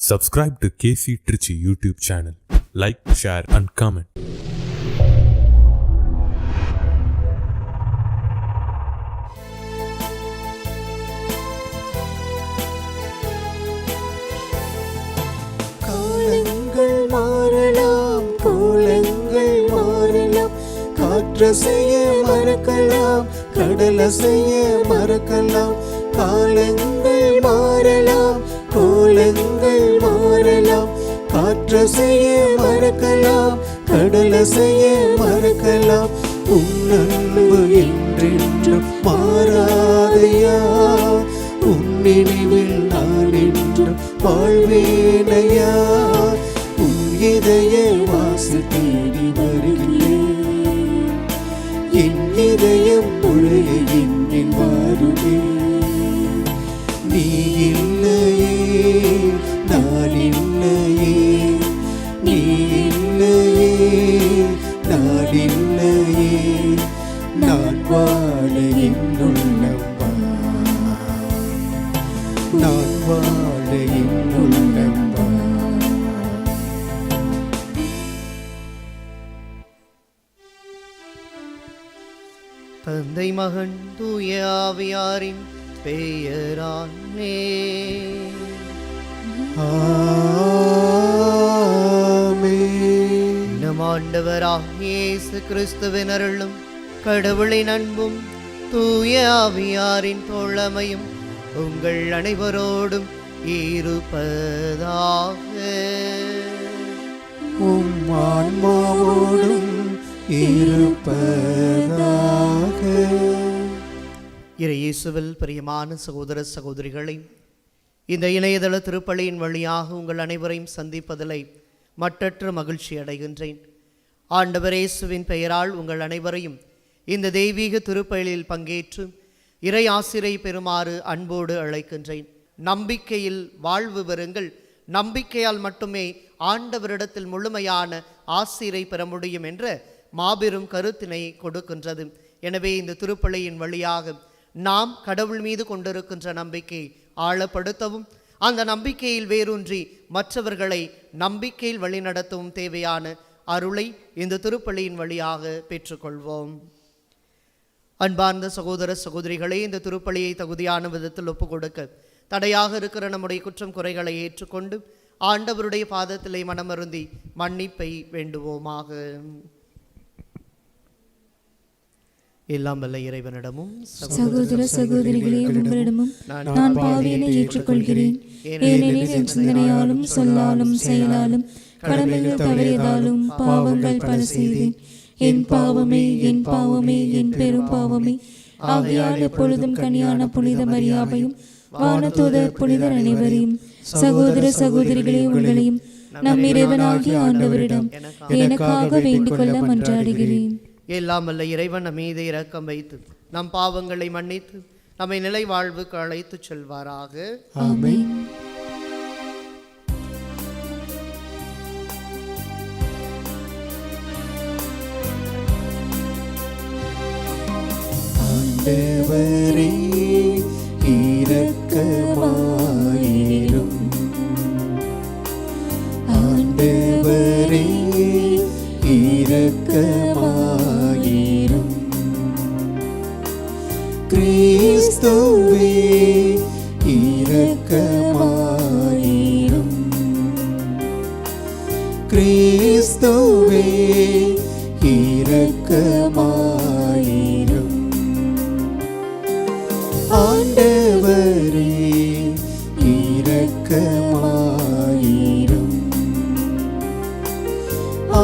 Subscribe to KC Trichy YouTube channel. Like, share and comment. காலங்கள் மாறலாம், கோலங்கள் மாறலாம், காற்றசைய மறக்கலாம், கடலசைய மறக்கலாம். காலங்கள் மாறலாம், கோலங்கள் மாறலாம், காற்றசைய மறக்கலாம், கடலசைய மறக்கலாம். உன் அன்பு என்றென்றும் மாறாதையா, உன் நினைவில் நான் என்றும் வாழ்வேனையா. உன் இதய வாசு தேடி வருகிறேன், என் இதயம் உழைய என்னில் வாருமே. நீ இல்லையே நான் இல்லையே, நீ இல்லையே நான் இல்லையே, நான் வாழ என்னுள்ளம் வா, நான் வாழ என்னுள்ளம் வா. தந்தை மகன் தூய ஆவியாரின் பெயராலே ஆமென். நம் ஆண்டவராகிய இயேசு கிறிஸ்துவின் அருளும் கடவுளின் அன்பும் தூய ஆவியாரின் தோழமையும் உங்கள் அனைவரோடும் இருப்பதாக. உம் ஆன்மாவோடும் இருப்பதாக. இயேசுவில் பிரியமான சகோதர சகோதரிகளை, இந்த இணையதள திருப்பலியின் வழியாக உங்கள் அனைவரையும் சந்திப்பதில் மட்டற்ற மகிழ்ச்சி அடைகின்றேன். ஆண்டவர் இயேசுவின் பெயரால் உங்கள் அனைவரையும் இந்த தெய்வீக திருப்பலியில் பங்கேற்று இறை ஆசிரை பெறுமாறு அன்போடு அழைக்கின்றேன். நம்பிக்கையில் வாழ்வு பெறுங்கள், நம்பிக்கையால் மட்டுமே ஆண்டவரிடத்தில் முழுமையான ஆசிரை பெற முடியும் என்ற மாபெரும் கருத்தினை கொடுக்கின்றது. எனவே இந்த திருப்பலியின் வழியாக நாம் கடவுள் மீது கொண்டிருக்கின்ற நம்பிக்கையை ஆழப்படுத்தவும், அந்த நம்பிக்கையில் வேரூன்றி மற்றவர்களை நம்பிக்கையில் வழிநடத்தவும் தேவையான அருளை இந்த திருப்பலியின் வழியாக பெற்றுக்கொள்வோம். அன்பார்ந்த சகோதர சகோதரிகளே, இந்த திருப்பலியை தகுதியான விதத்தில் ஒப்புக் கொடுக்க தடையாக இருக்கிற நம்முடைய குற்றம் குறைகளை ஏற்றுக்கொண்டு ஆண்டவருடைய பாதத்திலே மனமருந்தி மன்னிப்பை வேண்டுவோமாக. எல்லாம் வல்ல இறைவனிடமும் சகோதர சகோதரிகளே, உங்களிடமும் நான் பாவியனை ஏற்றுக்கொள்கிறேன். ஏனெனில் என் சிந்தனையாலும் சொல்லாலும் செயலாலும் கடமையில் தவறியதாலும் பாவங்கள் பல செய்தேன். என் பாவமே, என் பாவமே, என் பெரும் பாவமே. ஆகையால் எப்பொழுதும் கனியான புனித மரியாவையும் வானதூதர் புனிதர் அனைவரையும், சகோதர சகோதரிகளே உங்களையும் நம் இறைவனாகிய ஆண்டவரிடம் எனக்காக வேண்டிக் கொள்ள மன்றாடுகிறேன். எல்லாம் வல்ல இறைவன் நம் மீது இரக்கம் வைத்து நம் பாவங்களை மன்னித்து நம்மை நிலை வாழ்வுக்கு அழைத்து செல்வாராக. ஆமென். ஆண்டவரே இரக்கமாயிரும், ஆண்டவரே இரக்கமாயிரும். கிறிஸ்துவே இரக்கமாயிரும், கிறிஸ்துவே இரக்கமாயிரும். ஆண்டவரே இரக்கமாயிரும்,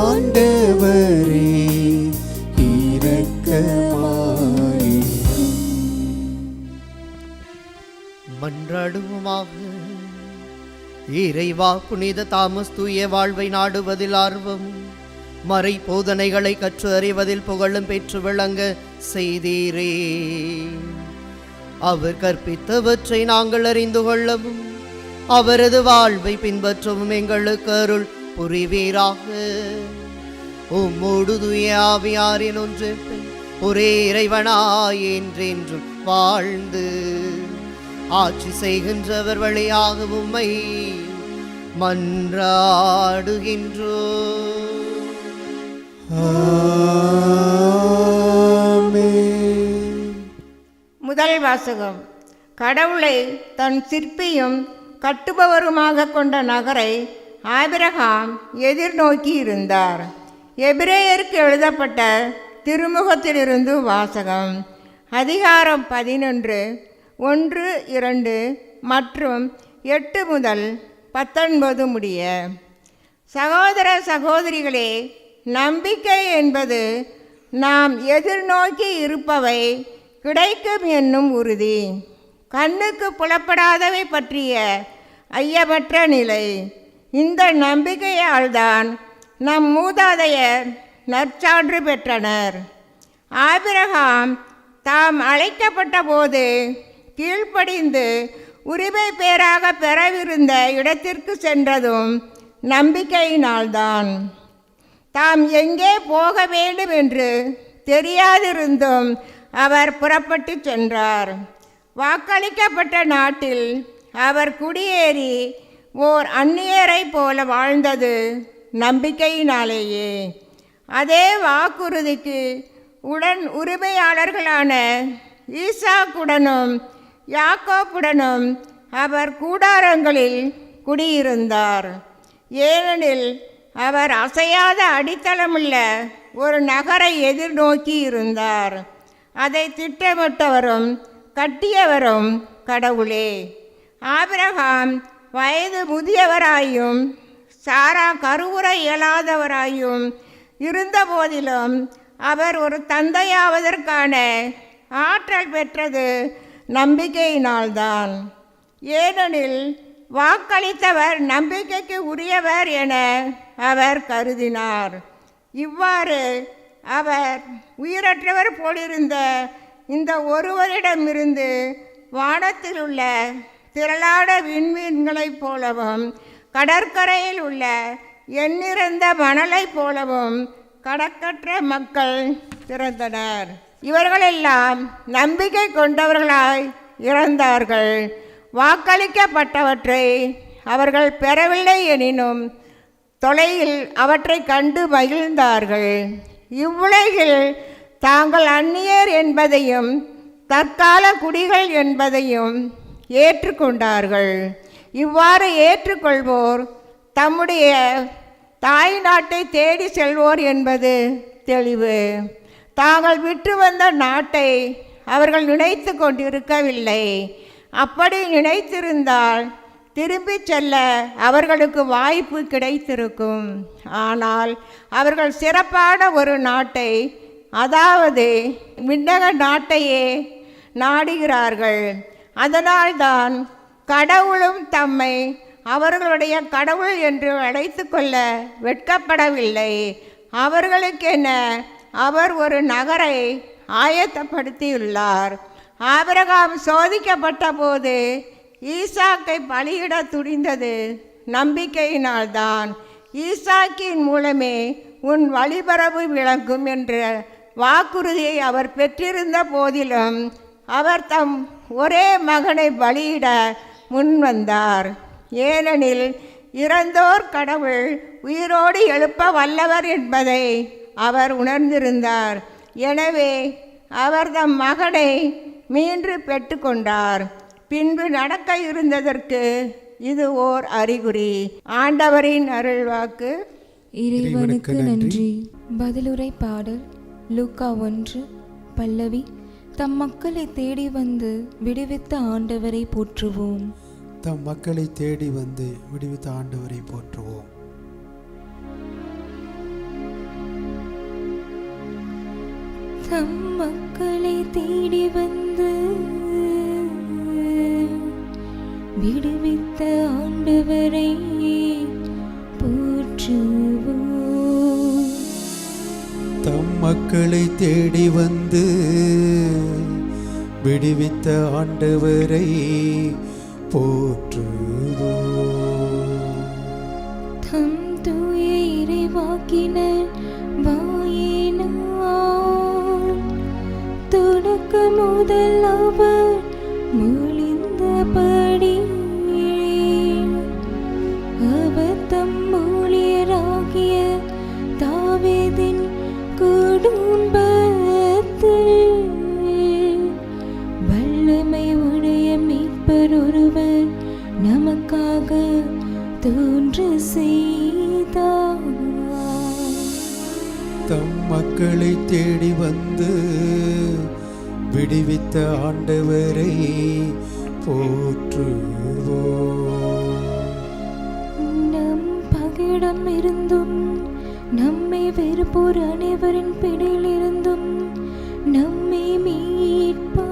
ஆண்டவரே இரக்கமாயிரும். மன்றாடுவோமாக. இறைவா, புனித தாமஸ் தூய வாழ்வை நாடுவதில் ஆர்வம், மறை போதனைகளை கற்று அறிவதில் புகழும் பெற்று விளங்க செய்தீரே. அவர் கற்பித்தவற்றை நாங்கள் அறிந்து கொள்ளவும் அவரது வாழ்வை பின்பற்றவும் எங்களுக்கு அருள் புரிவீராக. உம்மோடு தூய ஆவியாரின் ஒன்று ஒரே இறைவனாய் என்றென்றும் வாழ்ந்து ஆட்சி செய்கின்றவர் வழியாக உம்மை மன்றாடுகின்றோம். ஆமென். முதல் வாசகம். கடவுளை தன் சிற்பியும் கட்டுபவருமாக கொண்ட நகரை ஆபிரகாம் எதிர்நோக்கி இருந்தார். எபிரேயருக்கு எழுதப்பட்ட திருமுகத்திலிருந்து வாசகம். அதிகாரம் 11 1, 2 மற்றும் 8 முதல் 19 முடிய. சகோதர சகோதரிகளே, நம்பிக்கை என்பது நாம் எதிர்நோக்கி இருப்பவை கிடைக்கும் என்னும் உறுதி, கண்ணுக்கு புலப்படாதவை பற்றிய ஐயமற்ற நிலை. இந்த நம்பிக்கையால் தான் நம் மூதாதையர் நற்சான்று பெற்றனர். ஆபிரகாம் தாம் அழைக்கப்பட்ட போது கீழ்ப்படிந்து உரிமை பேராக பெறவிருந்த இடத்திற்கு சென்றதும் நம்பிக்கையினால்தான். தாம் எங்கே போக வேண்டும் என்று தெரியாதிருந்தும் அவர் புறப்பட்டு சென்றார். வாக்களிக்கப்பட்ட நாட்டில் அவர் குடியேறி ஓர் அந்நியரை போல வாழ்ந்தது நம்பிக்கையினாலேயே. அதே வாக்குறுதிக்கு உடன் உரிமையாளர்களான ஈசாக்குடனும் யாக்கோப்புடனும் அவர் கூடாரங்களில் குடியிருந்தார். ஏனெனில் அவர் அசையாத அடித்தளமுள்ள ஒரு நகரை எதிர்நோக்கி இருந்தார். அதை திட்டமிட்டவரும் கட்டியவரும் கடவுளே. ஆபிரகாம் வயது முதியவராயும் சாரா கருவுற இயலாதவராயும் இருந்தபோதிலும் அவர் ஒரு தந்தையாவதற்கான ஆற்றல் பெற்றது நம்பிக்கையினால்தான். ஏனெனில் வாக்களித்தவர் நம்பிக்கைக்கு உரியவர் என அவர் கருதினார். இவ்வாறு அவர் உயிரற்றவர் போலிருந்த இந்த ஒருவரிடமிருந்து வானத்தில் உள்ள திரளான விண்மீன்களைப் போலவும் கடற்கரையில் உள்ள எண்ணிறந்த மணலைப் போலவும் கணக்கற்ற மக்கள் பிறந்தனர். இவர்களெல்லாம் நம்பிக்கை கொண்டவர்களாய் இறந்தார்கள். வாக்களிக்கப்பட்டவற்றை அவர்கள் பெறவில்லை எனினும் தொலையில் அவற்றை கண்டு மகிழ்ந்தார்கள். இவ்வுலகில் தாங்கள் அந்நியர் என்பதையும் தற்கால குடிகள் என்பதையும் ஏற்றுக்கொண்டார்கள். இவ்வாறு ஏற்றுக்கொள்வோர் தம்முடைய தாய் நாட்டை தேடி செல்வோர் என்பது தெளிவு. தாங்கள் விட்டு வந்த நாட்டை அவர்கள் நினைத்து கொண்டிருக்கவில்லை. அப்படி நினைத்திருந்தால் திரும்பி செல்ல அவர்களுக்கு வாய்ப்பு கிடைத்திருக்கும். ஆனால் அவர்கள் சிறப்பான ஒரு நாட்டை, அதாவது விண்ணக நாட்டையே நாடுகிறார்கள். அதனால்தான் கடவுளும் தம்மை அவர்களுடைய கடவுள் என்று அழைத்து கொள்ள வெட்கப்படவில்லை. அவர்களுக்கென அவர் ஒரு நகரை ஆயத்தப்படுத்தியுள்ளார். ஆபிரகாம் சோதிக்கப்பட்ட போது ஈசாக்கை பலியிட துணிந்தது நம்பிக்கையினால்தான். ஈசாக்கின் மூலமே உன் வழிபரவு விளங்கும் என்ற வாக்குறுதியை அவர் பெற்றிருந்த போதிலும் அவர் தம் ஒரே மகனை பலியிட முன்வந்தார். ஏனெனில் இறந்தோர் கடவுள் உயிரோடு எழுப்ப வல்லவர் என்பதை அவர் உணர்ந்திருந்தார். எனவே அவர் தம் மகனை மீண்டு பெற்றுக்கொண்டார். பின்பு நடக்க இருந்ததற்கு இது ஓர் அறிகுறி. ஆண்டவரின் அருள்வாக்கு. இறைவனுக்கு நன்றி. பதிலுரை பாடல். லூக்கா 1 பல்லவி. தம் மக்களை தேடி வந்து விடுவித்த ஆண்டவரை போற்றுவோம். தம் மக்களை தேடி வந்து விடுவித்த ஆண்டவரை போற்றுவோம். தம் மக்களை தேடி வந்து விடுவித்த ஆண்டவரை போற்றுவோம். தம் மக்களை தேடி வந்து விடுவித்த ஆண்டவரை போற்றுவோம். தம் தூய இறைவாக்கினர் வாயினால் தொடக்க முதல் அவர் மொழிந்தபடி தம் ஊழியராகிய தாவீதின் குடும்பத்தில் வல்லமை உடைய மீட்பர் ஒருவர் நமக்காக தோன்ற செய்தார். தம் மக்களை தேடி வந்து விடுவித்த ஆண்டவரை போற்றுவோம். நம் பகையிடம் இருந்தும் நம்மை வெறுப்போர் அனைவரின் பிடியிலிருந்தும் நம்மை மீட்பார்.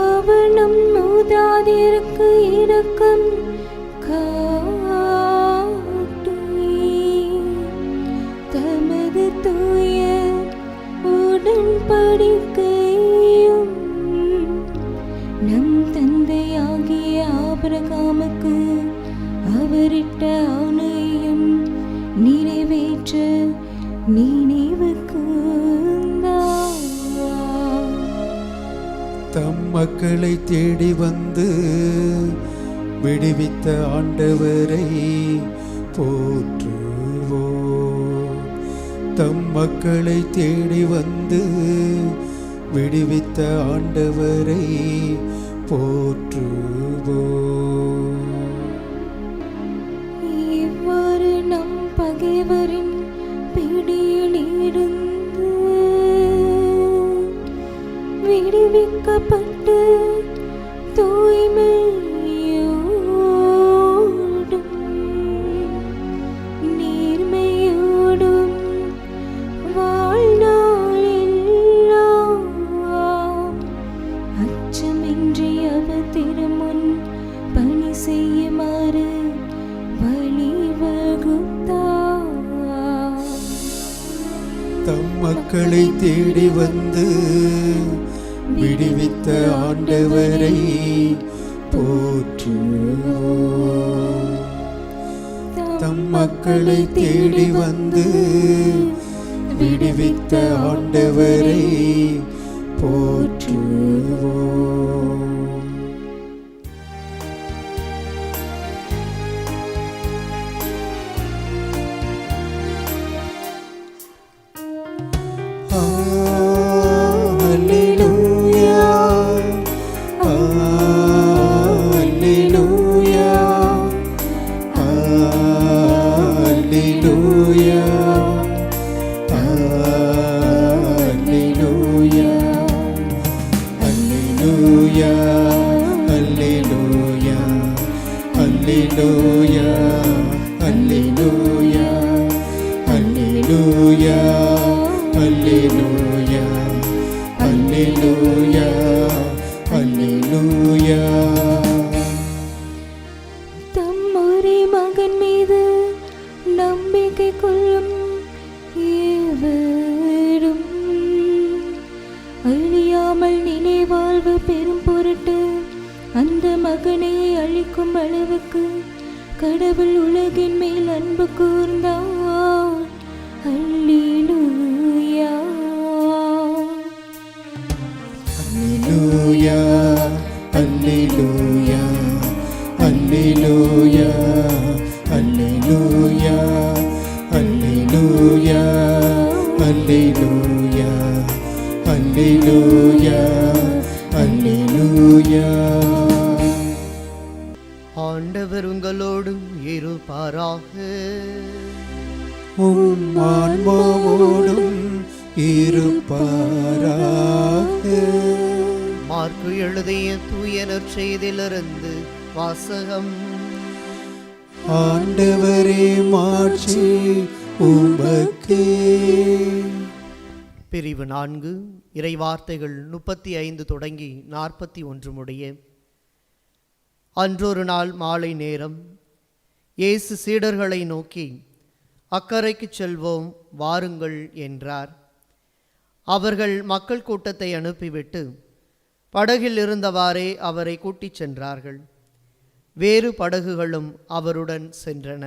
அவர் நம் மூதாதையருக்கு இரக்கம் காட்டி தமது தூய உடன்படிக்கையும் நம் தந்தையாகிய ஆபிரகாமுக்கு அவரிட்ட ஆணையும் நிறைவேற்ற நினைவு கூர்ந்தார். தம் மக்களை தேடி வந்து விடுவித்த ஆண்டவரை போற்றுவோம். தம் மக்களை தேடி வந்து விடுவித்த ஆண்டவரை போற்றுவோம். இவ்வாறு நம் பகைவரின் பிடியில் இருந்து விடுவிக்கப்பட்டு தூய்மையோடும் நேர்மையோடும் வாழ்நாளெல்லாம் அச்சமின்றி அவர் திருமுன் பணி செய்யுமாறு வழிவகுத்தார். தம் மக்களை தேடி வந்து விடுவித்த ஆண்டவரை போற்றுவோம். தம் மக்களை தேடி வந்து விடுவித்த ஆண்டவரை போற்றுவோம். தம் ஒரே மகன் மீது நம்பிக்கை கொள்ளும் ஏவரும் அழியாமல் நினைவாழ்வு பெரும் பொருட்டு அந்த மகனை அழிக்கும் அளவுக்கு கடவுள் உலகின் மேல் அன்பு கூர்ந்தார். அல்லேலூயா. அல்லேலூயா, அல்லேலூயா, அல்லேலூயா, அல்லேலூயா, அல்லேலூயா, அல்லேலூயா, அல்லேலூயா, அல்லேலூயா. ஆண்டவர் உங்களோடும் இருப்பாராக. உம் ஆன்மாவோடும் இருப்பாராக. மார்க்கு எழுதிய தூய நற்செய்தியிலிருந்து வாசகம். ஆண்டவரே மாட்சி உமக்கே. பிரிவு 4 இறைவார்த்தைகள் 35 தொடங்கி 41 முடிய. அன்றொரு நாள் மாலை நேரம் இயேசு சீடர்களை நோக்கி, அக்கரைக்கு செல்வோம் வாருங்கள் என்றார். அவர்கள் மக்கள் கூட்டத்தை அனுப்பிவிட்டு படகில் இருந்தவாறே அவரை கூட்டிச் சென்றார்கள். வேறு படகுகளும் அவருடன் சென்றன.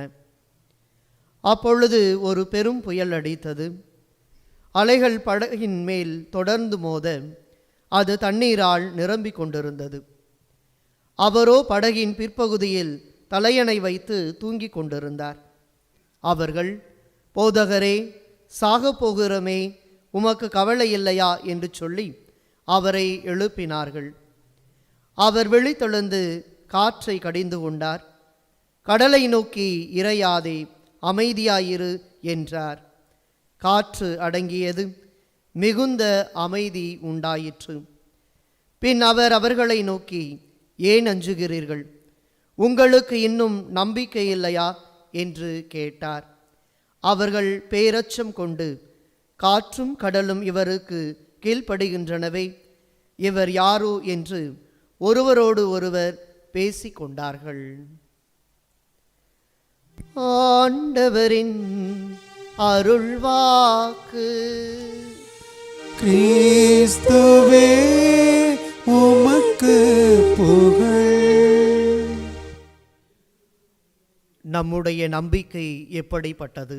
அப்பொழுது ஒரு பெரும் புயல் அடித்தது. அலைகள் படகின் மேல் தொடர்ந்து மோத அது தண்ணீரால் நிரம்பிக் கொண்டிருந்தது. அவரோ படகின் பிற்பகுதியில் தலையணை வைத்து தூங்கிக் கொண்டிருந்தார். அவர்கள், போதகரே, சாகப் போகிறோமே, உமக்கு கவலை இல்லையா என்று சொல்லி அவரை எழுப்பினார்கள். அவர் விழித்தெழுந்து காற்றை கடிந்து கொண்டார். கடலை நோக்கி இறையாதே, அமைதியாயிரு என்றார். காற்று அடங்கியது, மிகுந்த அமைதி உண்டாயிற்று. பின் அவர் அவர்களை நோக்கி, ஏன் அஞ்சுகிறீர்கள்? உங்களுக்கு இன்னும் நம்பிக்கை இல்லையா என்று கேட்டார். அவர்கள் பேரச்சம் கொண்டு, காற்றும் கடலும் இவருக்கு கீழ்ப்படுகின்றனவே, இவர் யாரோ என்று ஒருவரோடு ஒருவர் பேசிக்கொண்டார்கள். ஆண்டவரின் அருள்வாக்கு. கிறிஸ்துவே உமக்கு புகழ். நம்முடைய நம்பிக்கை எப்படிப்பட்டது?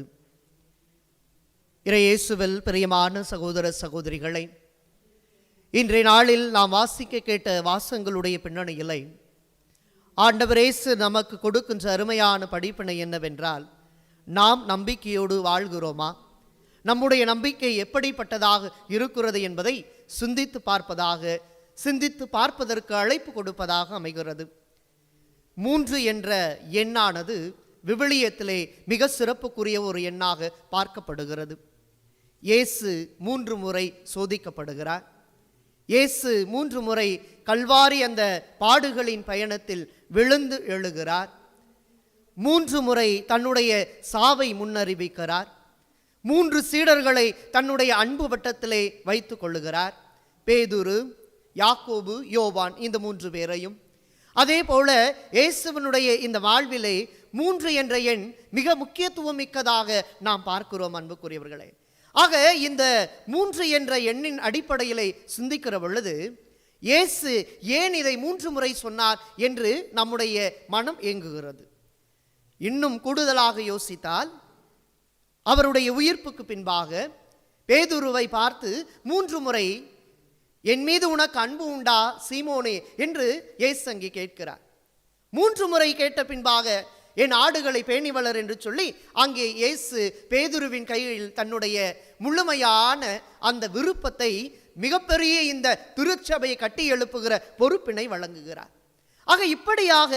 இயேசுவில் பிரியமான சகோதர சகோதரிகளை, இன்றைய நாளில் நாம் வாசிக்க கேட்ட வாசங்களுடைய பின்னணியிலே ஆண்டவர் இயேசு நமக்கு கொடுக்கின்ற அருமையான படிப்பினை என்னவென்றால், நாம் நம்பிக்கையோடு வாழ்கிறோமா, நம்முடைய நம்பிக்கை எப்படிப்பட்டதாக இருக்கிறது என்பதை சிந்தித்து பார்ப்பதற்கு அழைப்பு கொடுப்பதாக அமைகிறது. 3 என்ற எண்ணானது விவிலியத்திலே மிக சிறப்புக்குரிய ஒரு எண்ணாக பார்க்கப்படுகிறது. இயேசு 3 முறை சோதிக்கப்படுகிறார். இயேசு 3 முறை கல்வாரி அந்த பாடுகளின் பயணத்தில் விழுந்து எழுகிறார். 3 முறை தன்னுடைய சாவை முன்னறிவிக்கிறார். 3 சீடர்களை தன்னுடைய அன்பு வட்டத்திலே வைத்துக் கொள்ளுகிறார். பேதுரு, யாக்கோபு, யோவான், இந்த 3 பேரையும். அதே போல இயேசுவினுடைய இந்த வாழ்விலே 3 என்ற எண் மிக முக்கியத்துவம் மிக்கதாக நாம் பார்க்கிறோம் அன்புக்குரியவர்களே. ஆக இந்த 3 என்ற எண்ணின் அடிப்படையிலே சிந்திக்கிற பொழுது இயேசு ஏன் இதை 3 முறை சொன்னார் என்று நம்முடைய மனம் ஏங்குகிறது. இன்னும் கூடுதலாக யோசித்தால், அவருடைய உயிர்ப்புக்கு பின்பாக பேதுருவை பார்த்து 3 முறை, என் மீது உனக்கு அன்பு உண்டா சீமோனே என்று இயேசு அங்கே கேட்கிறார். 3 முறை கேட்ட பின்பாக, என் ஆடுகளை பேணி வளர் என்று சொல்லி அங்கே இயேசு பேதுருவின் கையில் தன்னுடைய முழுமையான அந்த விருப்பத்தை, மிகப்பெரிய இந்த திருச்சபையை கட்டி எழுப்புகிற பொறுப்பினை வழங்குகிறார். ஆக இப்படியாக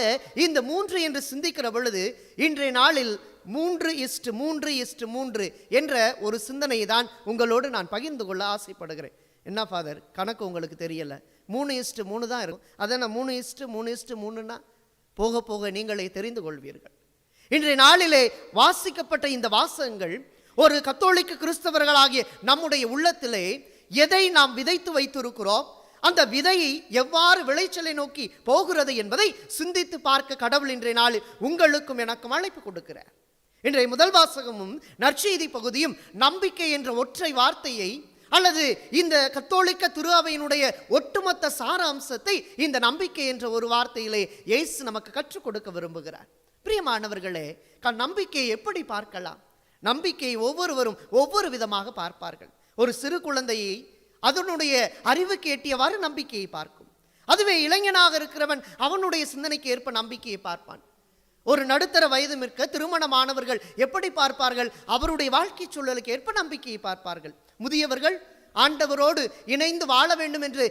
இந்த 3 என்று சிந்திக்கிற பொழுது இன்றைய நாளில் 3:3:3 என்ற ஒரு சிந்தனையை தான் உங்களோடு நான் பகிர்ந்து கொள்ள ஆசைப்படுகிறேன். என்ன ஃபாதர், கணக்கு உங்களுக்கு தெரியல, 3:3 தான் இருக்கும். அதான் 3:3:3ன்னா போக போக நீங்களே தெரிந்து கொள்வீர்கள். இன்றைய நாளிலே வாசிக்கப்பட்ட இந்த வாசகங்கள் ஒரு கத்தோலிக்க கிறிஸ்தவர்களாகிய நம்முடைய உள்ளத்திலே எதை நாம் விதைத்து வைத்திருக்கிறோம், அந்த விதையை எவ்வாறு விளைச்சலை நோக்கி போகிறது என்பதை சிந்தித்து பார்க்க கடவுள் இன்றைய நாளில் உங்களுக்கும் எனக்கும் அழைப்பு கொடுக்கிறார். இன்றைய முதல் வாசகமும் நற்செய்தி பகுதியும் நம்பிக்கை என்ற ஒற்றை வார்த்தையை, அல்லது இந்த கத்தோலிக்க திரு அவையினுடைய ஒட்டுமொத்த சாராம்சத்தை இந்த நம்பிக்கை என்ற ஒரு வார்த்தையிலே இயேசு நமக்கு கற்றுக் கொடுக்க விரும்புகிறார். பிரியமானவர்களே, நம்பிக்கையை எப்படி பார்க்கலாம்? நம்பிக்கையை ஒவ்வொருவரும் ஒவ்வொரு விதமாக பார்ப்பார்கள். ஒரு சிறு குழந்தையை அதனுடைய அறிவுக்கு எட்டியவாறு நம்பிக்கையை பார்க்கும். அதுவே இளைஞனாக இருக்கிறவன் அவனுடைய சிந்தனைக்கு ஏற்ப நம்பிக்கையை பார்ப்பான். ஒரு நடுத்தர வயது மிக்க திருமணமானவர்கள் எப்படி பார்ப்பார்கள்? அவருடைய வாழ்க்கை சூழலுக்கு ஏற்ப நம்பிக்கையை பார்ப்பார்கள். முதியவர்கள் ஆண்டவரோடு இணைந்து வாழ வேண்டும் என்று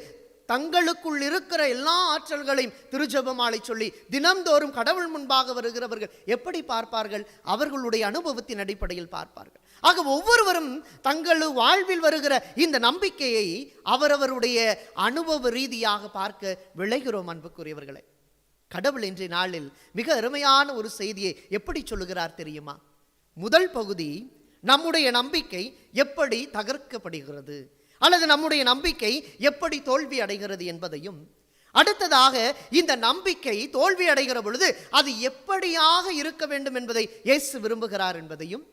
தங்களுக்குள் இருக்கிற எல்லா ஆற்றல்களையும் திருஜெபமாலை சொல்லி தினம்தோறும் கடவுள் முன்பாக வருகிறவர்கள் எப்படி பார்ப்பார்கள்? அவர்களுடைய அனுபவத்தின் அடிப்படையில் பார்ப்பார்கள். ஆக ஒவ்வொருவரும் தங்கள் வாழ்வில் வருகிற இந்த நம்பிக்கையை அவரவருடைய அனுபவ ரீதியாக பார்க்க விளைகிறோம் அன்புக்குரியவர்களே. கடவுள் இன்றைய நாளில் மிக அருமையான ஒரு செய்தியை எப்படி சொல்லுகிறார் தெரியுமா? முதல் பகுதி, நம்முடைய நம்பிக்கை எப்படி தகர்க்கப்படுகிறது அல்லது நம்முடைய நம்பிக்கை எப்படி தோல்வி அடைகிறது என்பதையும், அடுத்ததாக இந்த நம்பிக்கை தோல்வி அடைகிற பொழுது அது எப்படியாக இருக்க வேண்டும் என்பதை இயேசு விரும்புகிறார் என்பதையும்,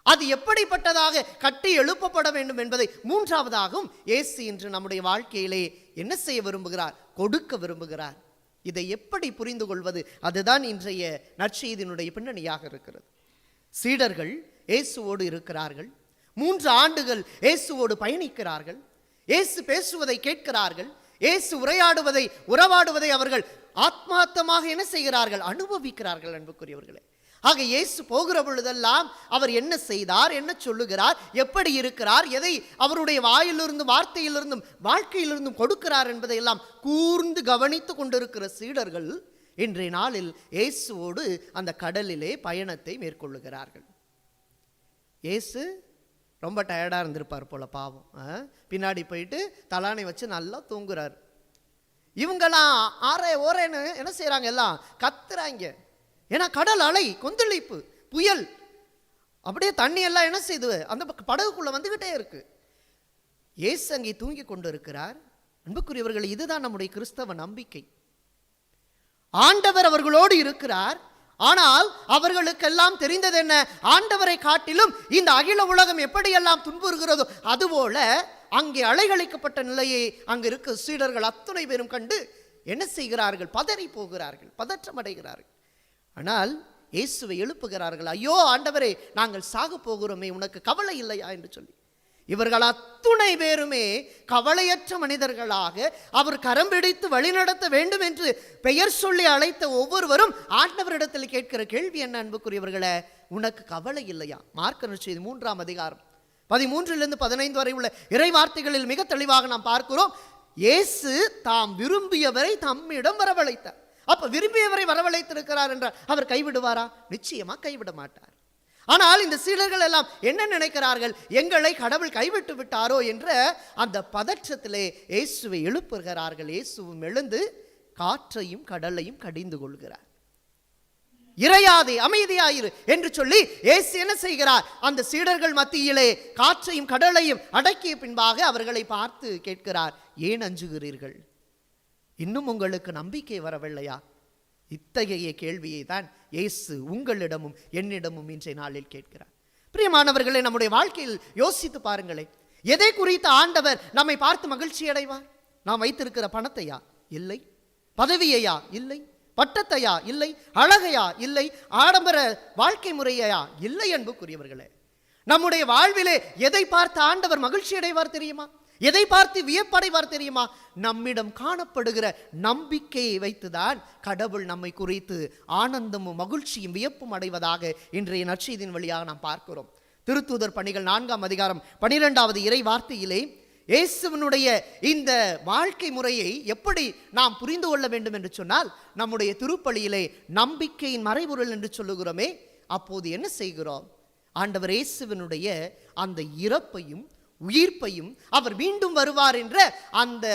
அது எப்படிப்பட்டதாக கட்டி எழுப்பப்பட வேண்டும் என்பதை மூன்றாவதாகவும் இயேசு இன்று நம்முடைய வாழ்க்கையிலே என்ன செய்ய விரும்புகிறார்? கொடுக்க விரும்புகிறார். இதை எப்படி புரிந்து கொள்வது? அதுதான் இன்றைய நற்செய்தியினுடைய பின்னணியாக இருக்கிறது. சீடர்கள் இயேசுவோடு இருக்கிறார்கள். 3 ஆண்டுகள் இயேசுவோடு பயணிக்கிறார்கள். இயேசு பேசுவதை கேட்கிறார்கள். இயேசு உரையாடுவதை உறவாடுவதை அவர்கள் ஆத்மார்த்தமாக என்ன செய்கிறார்கள்? அனுபவிக்கிறார்கள் அன்புக்குரியவர்களே. ஆக இயேசு போகிற பொழுதெல்லாம் அவர் என்ன செய்தார், என்ன சொல்லுகிறார், எப்படி இருக்கிறார், எதை அவருடைய வாயிலிருந்தும் வார்த்தையிலிருந்தும் வாழ்க்கையிலிருந்தும் கொடுக்கிறார் என்பதையெல்லாம் கூர்ந்து கவனித்து கொண்டிருக்கிற சீடர்கள் இன்றைய நாளில் இயேசுவோடு அந்த கடலிலே பயணத்தை மேற்கொள்ளுகிறார்கள். இயேசு ரொம்ப டயர்டாக இருந்திருப்பார் போல, பாவம். பின்னாடி போயிட்டு தலானை வச்சு நல்லா தூங்குறார். இவங்கெல்லாம் ஓரேன்னு என்ன செய்கிறாங்க? எல்லாம் கத்துறாங்க. ஏன்னா கடல் அலை, கொந்தளிப்பு, புயல், அப்படியே தண்ணி எல்லாம் என்ன செய்து அந்த படகுக்குள்ள வந்துகிட்டே இருக்கு. இயேசு அங்கே தூங்கி கொண்டு இருக்கிறார். அன்புக்குரியவர்கள், இதுதான் நம்முடைய கிறிஸ்தவ நம்பிக்கை. ஆண்டவர் அவர்களோடு இருக்கிறார். ஆனால் அவர்களுக்கெல்லாம் தெரிந்தது என்ன? ஆண்டவரை காட்டிலும் இந்த அகில உலகம் எப்படியெல்லாம் துன்புறுகிறதோ அதுபோல அங்கே அலைகழிக்கப்பட்ட நிலையை அங்கு இருக்க சீடர்கள் அத்தனை பேரும் கண்டு என்ன செய்கிறார்கள்? பதறி போகிறார்கள், பதற்றம் அடைகிறார்கள். ஆனால் இயேசுவை எழுப்புகிறார்கள். ஐயோ ஆண்டவரே, நாங்கள் சாக போகிறோமே, உனக்கு கவலை இல்லையா என்று சொல்லி. இவர்கள் அத்துணை பேருமே கவலையற்ற மனிதர்களாக அவர் கரம் பிடித்து வழிநடத்த வேண்டும் என்று பெயர் சொல்லி அழைத்த ஒவ்வொருவரும் ஆண்டவரிடத்தில் கேட்கிற கேள்வி என்ன அன்புக்குரியவர்களே? உனக்கு கவலை இல்லையா? மார்க் நற்செய்தி 3ஆம் அதிகாரம் 13 15 வரை உள்ள இறை வார்த்தைகளில் மிக தெளிவாக நாம் பார்க்கிறோம். இயேசு தாம் விரும்பியவரை தம்மிடம் வரவழைத்தார். அப்ப விரும்பியவரை வரவழைத்திருக்கிறார் என்றால் அவர் கைவிடுவாரா? நிச்சயமா கைவிட மாட்டார். ஆனால் இந்த சீடர்கள் எல்லாம் என்ன நினைக்கிறார்கள்? எங்களை கடவுள் கைவிட்டு விட்டாரோ என்ற அந்த பதற்றத்திலே இயேசுவை எழுப்புகிறார்கள். இயேசுவும் எழுந்து காற்றையும் கடலையும் கடிந்து கொள்கிறார். இறையாதே, அமைதியாயிரு என்று சொல்லி இயேசு என்ன செய்கிறார்? அந்த சீடர்கள் மத்தியிலே காற்றையும் கடலையும் அடக்கிய பின்பாக அவர்களை பார்த்து கேட்கிறார், ஏன் அஞ்சுகிறீர்கள்? இன்னும் உங்களுக்கு நம்பிக்கை வரவில்லையா? இத்தகைய கேள்வியை தான் இயேசு உங்களிடமும் என்னிடமும் இன்றைய நாளில் கேட்கிறார். பிரியமானவர்களே, நம்முடைய வாழ்க்கையில் யோசித்து பாருங்களேன். எதை குறித்து ஆண்டவர் நம்மை பார்த்து மகிழ்ச்சி அடைவார்? நாம் வைத்திருக்கிற பணத்தையா? இல்லை. பதவியையா? இல்லை. பட்டத்தையா? இல்லை. அழகையா? இல்லை. ஆடம்பர வாழ்க்கை முறையா? இல்லை. அன்புக்குரியவர்களே, நம்முடைய வாழ்விலே எதை பார்த்து ஆண்டவர் மகிழ்ச்சி அடைவார் தெரியுமா? எதை பார்த்து வியப்படைவார் தெரியுமா? நம்மிடம் காணப்படுகிற நம்பிக்கையை வைத்துதான் கடவுள் நம்மை குறித்து ஆனந்தமும் மகிழ்ச்சியும் வியப்பும் அடைவதாக இன்றைய நற்செய்தியின் வழியாக நாம் பார்க்கிறோம். திருத்தூதர் பணிகள் 4ஆம் அதிகாரம் 12வது இறை வார்த்தையிலே இயேசுவினுடைய இந்த வாழ்க்கை முறையை எப்படி நாம் புரிந்து கொள்ள வேண்டும் என்று சொன்னால், நம்முடைய திருப்பலியிலே நம்பிக்கையின் மறைபொருள் என்று சொல்லுகிறோமே, அப்போது என்ன செய்கிறோம்? ஆண்டவர் இயேசுவினுடைய அந்த இறப்பையும் உயிர்ப்பையும் அவர் மீண்டும் வருவார் என்ற அந்த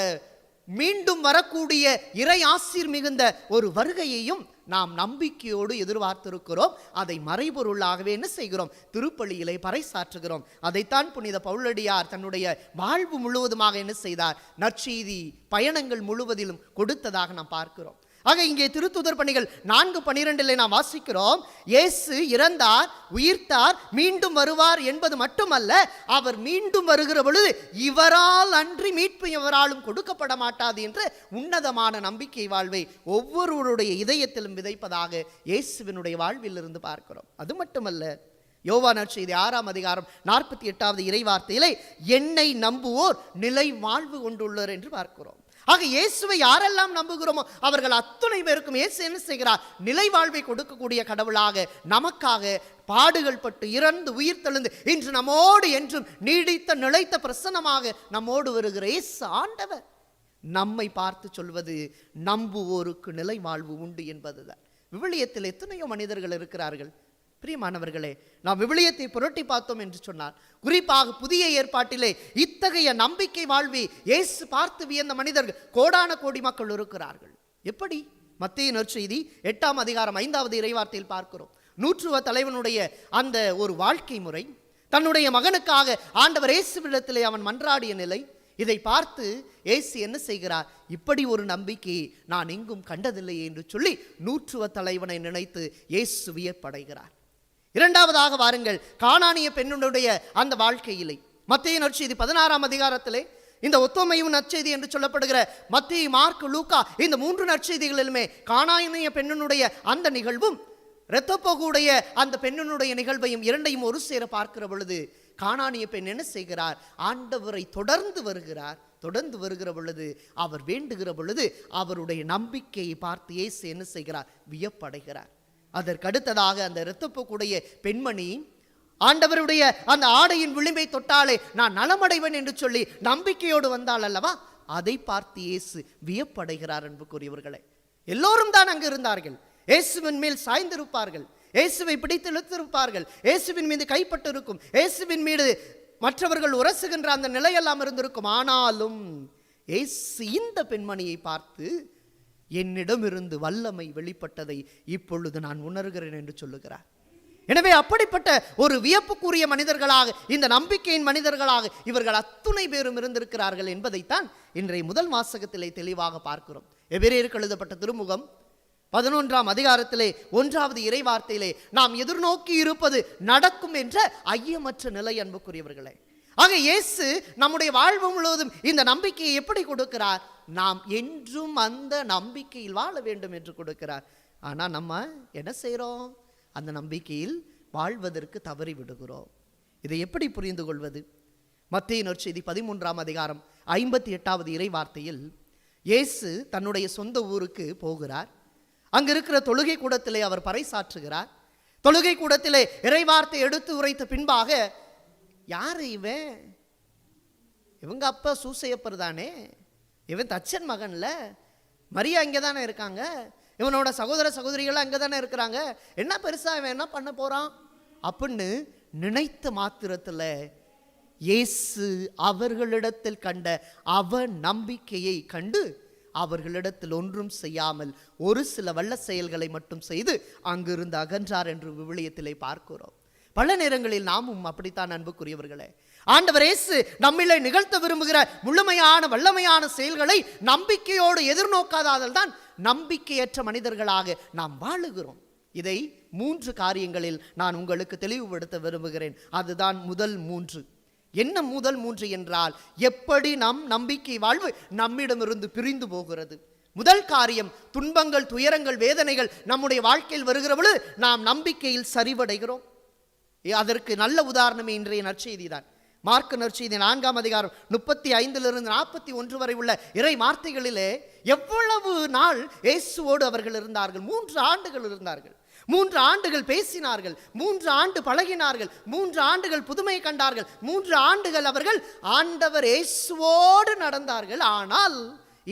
மீண்டும் வரக்கூடிய இறை ஆசீர் மிகுந்த ஒரு வருகையையும் நாம் நம்பிக்கையோடு எதிர்பார்த்திருக்கிறோம். அதை மறைபொருளாகவே என்ன செய்கிறோம்? திருப்பலியிலே பறைசாற்றுகிறோம். அதைத்தான் புனித பவுலடியார் தன்னுடைய வாழ்வு முழுவதுமாக என்ன செய்தார்? நற்செய்தி பயணங்கள் முழுவதிலும் கொடுத்ததாக நாம் பார்க்கிறோம். ஆக இங்கே திருத்தூதர் பணிகள் 4:12 நாம் வாசிக்கிறோம், இயேசு இறந்தார், உயிர்த்தார், மீண்டும் வருவார் என்பது மட்டுமல்ல, அவர் மீண்டும் வருகிற பொழுது இவரால் அன்றி மீட்பு எவராலும் கொடுக்கப்பட மாட்டாது என்ற உன்னதமான நம்பிக்கை வாழ்வை ஒவ்வொருவருடைய இதயத்திலும் விதைப்பதாக இயேசுவினுடைய வாழ்வில் இருந்து பார்க்கிறோம். அது மட்டுமல்ல, யோவான் நற்செய்தி 6ஆம் அதிகாரம் 48வது இறை வார்த்தையிலே என்னை நம்புவோர் நிலை வாழ்வு கொண்டுள்ளனர் என்று பார்க்கிறோம். ஆக இயேசுவை யாரெல்லாம் நம்புகிறோமோ அவர்கள் அத்துணை பேருக்கும் இயேசு என்ன செய்கிறார்? நிலை வாழ்வை கொடுக்கக்கூடிய கடவுளாக நமக்காக பாடுகள் பட்டு இறந்து உயிர் தெழுந்து இன்று நம்மோடு என்றும் நீடித்த நிலைத்த பிரசன்னமாக நம்மோடு வருகிற இயேசு ஆண்டவர் நம்மை பார்த்து சொல்வது நம்புவோருக்கு நிலை வாழ்வு உண்டு என்பதுதான். விவிலியத்தில் எத்தனையோ மனிதர்கள் இருக்கிறார்கள். பிரியமானவர்களே, நாம் விவிலியத்தை புரட்டி பார்த்தோம் என்று சொன்னார், குறிப்பாக புதிய ஏற்பாட்டிலே இத்தகைய நம்பிக்கை வாழ்வை இயேசு பார்த்து வியந்த மனிதர்கள் கோடான கோடி மக்கள் இருக்கிறார்கள். எப்படி? மத்தேயு நற்செய்தி 8ஆம் அதிகாரம் 5வது இறைவார்த்தையில் பார்க்கிறோம். நூற்றுவ தலைவனுடைய அந்த ஒரு வாழ்க்கை முறை, தன்னுடைய மகனுக்காக ஆண்டவர் இயேசுவிடத்திலே அவன் மன்றாடிய நிலை, இதை பார்த்து இயேசு என்ன செய்கிறார்? இப்படி ஒரு நம்பிக்கையை நான் எங்கும் கண்டதில்லையே என்று சொல்லி நூற்றுவ தலைவனை நினைத்து இயேசு வியப்படைகிறார். இரண்டாவதாக வாருங்கள், கானானிய பெண்ணுடைய அந்த வாழ்க்கையிலே மத்தேயு நற்செய்தி 16ஆம் அதிகாரத்திலே இந்த ஒத்துமையும் நற்செய்தி என்று சொல்லப்படுகிற மத்தேயு, மார்க், லூக்கா இந்த 3 நற்செய்திகளிலுமே கானானிய பெண்ணுடைய அந்த நிகழ்வும் இரத்தப்போகுடைய அந்த பெண்ணுடைய நிகழ்வையும் இரண்டையும் ஒரு சேர பார்க்கிற பொழுது கானானிய பெண் என்ன செய்கிறார்? ஆண்டவரை தொடர்ந்து வருகிறார், தொடர்ந்து வருகிற பொழுது, அவர் வேண்டுகிற பொழுது அவருடைய நம்பிக்கையை பார்த்து இயேசு என்ன செய்கிறார்? வியப்படைகிறார். அதற்கடுத்ததாக அந்த இரத்தப்போக்குடைய பெண்மணி ஆண்டவருடைய அந்த ஆடையின் விளிம்பை தொட்டாலே நான் நலமடைவேன் என்று சொல்லி நம்பிக்கையோடு வந்தாள் அல்லவா? அதை பார்த்து இயேசு வியப்படைகிறார். அன்புக்குரியவர்களே, எல்லோரும் தான் அங்கு இருந்தார்கள். இயேசுவின் மேல் சாய்ந்திருப்பார்கள், இயேசுவை பிடித்து இழுத்திருப்பார்கள், இயேசுவின் மீது கைப்பட்டு இருக்கும், இயேசுவின் மீது மற்றவர்கள் உரசுகின்ற அந்த நிலையெல்லாம் இருந்திருக்கும். ஆனாலும் இயேசு இந்த பெண்மணியை பார்த்து என்னிடமிருந்து வல்லமை வெளிப்பட்டதை இப்பொழுது நான் உணர்கிறேன் என்று சொல்லுகிறார். எனவே அப்படிப்பட்ட ஒரு வியப்புக்குரிய மனிதர்களாக, இந்த நம்பிக்கையின் மனிதர்களாக இவர்கள் அத்துணை பேரும் இருந்திருக்கிறார்கள் என்பதைத்தான் இன்றைய முதல் வாசகத்திலே தெளிவாக பார்க்கிறோம். எபிரேயருக்கு எழுதப்பட்ட திருமுகம் 11ஆம் அதிகாரத்திலே 1வது இறைவார்த்தையிலே நாம் எதிர்நோக்கி இருப்பது நடக்கும் என்ற ஐயமற்ற நிலை. அன்புக்குரியவர்களே, ஆக இயேசு நம்முடைய வாழ்வு முழுவதும் இந்த நம்பிக்கையை எப்படி கொடுக்கிறார்? நாம் என்றும் அந்த நம்பிக்கையில் வாழ வேண்டும் என்று கொடுக்கிறார். ஆனால் நம்ம என்ன செய்கிறோம்? அந்த நம்பிக்கையில் வாழ்வதற்கு தவறி விடுகிறோம். இதை எப்படி புரிந்து கொள்வது? மத்தேயு நற்செய்தி 13ஆம் அதிகாரம் 58வது இறைவார்த்தையில் இயேசு தன்னுடைய சொந்த ஊருக்கு போகிறார். அங்கு இருக்கிற தொழுகை கூடத்திலே அவர் பறைசாற்றுகிறார். தொழுகை கூடத்திலே இறைவார்த்தை எடுத்து உரைத்த பின்பாக, யார் இவன்? இவங்க அப்பா சூசையப்பர் தானே, இவன் தச்சன் மகன்ல, மரியா இங்கே தானே இருக்காங்க, இவனோட சகோதர சகோதரிகள் அங்கே தானே இருக்கிறாங்க, என்ன பெருசா இவன் என்ன பண்ண போறான் அப்படின்னு நினைத்த மாத்திரத்தில் இயேசு அவர்களிடத்தில் கண்ட அவன் நம்பிக்கையை கண்டு அவர்களிடத்தில் ஒன்றும் செய்யாமல் ஒரு சில வல்ல செயல்களை மட்டும் செய்து அங்கிருந்து அகன்றார் என்று விவிலியத்திலே பார்க்கிறோம். பல நேரங்களில் நாமும் அப்படித்தான் அன்புக்குரியவர்களே. ஆண்டவர் இயேசு நம்மிலே நிகழ்த்த விரும்புகிற முழுமையான வல்லமையான செயல்களை நம்பிக்கையோடு எதிர்நோக்காததால் தான் நம்பிக்கையற்ற மனிதர்களாக நாம் வாழுகிறோம். இதை 3 காரியங்களில் நான் உங்களுக்கு தெளிவுபடுத்த விரும்புகிறேன். அதுதான் முதல் 3. என்ன முதல் 3 என்றால், எப்படி நம் நம்பிக்கை வாழ்வு நம்மிடமிருந்து பிரிந்து போகிறது. முதல் காரியம், துன்பங்கள், துயரங்கள், வேதனைகள் நம்முடைய வாழ்க்கையில் வருகிற பொழுது நாம் நம்பிக்கையில் சரிவடைகிறோம். அதற்கு நல்ல உதாரணமே இன்றைய நற்செய்தி தான். மார்க்கு நற்செய்தி 4ஆம் அதிகாரம் 35லிருந்து 41 வரை உள்ள இறை வார்த்தைகளிலே எவ்வளவு நாள் இயேசுவோடு அவர்கள் இருந்தார்கள்? 3 ஆண்டுகள் இருந்தார்கள். 3 ஆண்டுகள் பேசினார்கள், 3 ஆண்டு பழகினார்கள், 3 ஆண்டுகள் புதுமை கண்டார்கள், 3 ஆண்டுகள் அவர்கள் ஆண்டவர் இயேசுவோடு நடந்தார்கள். ஆனால்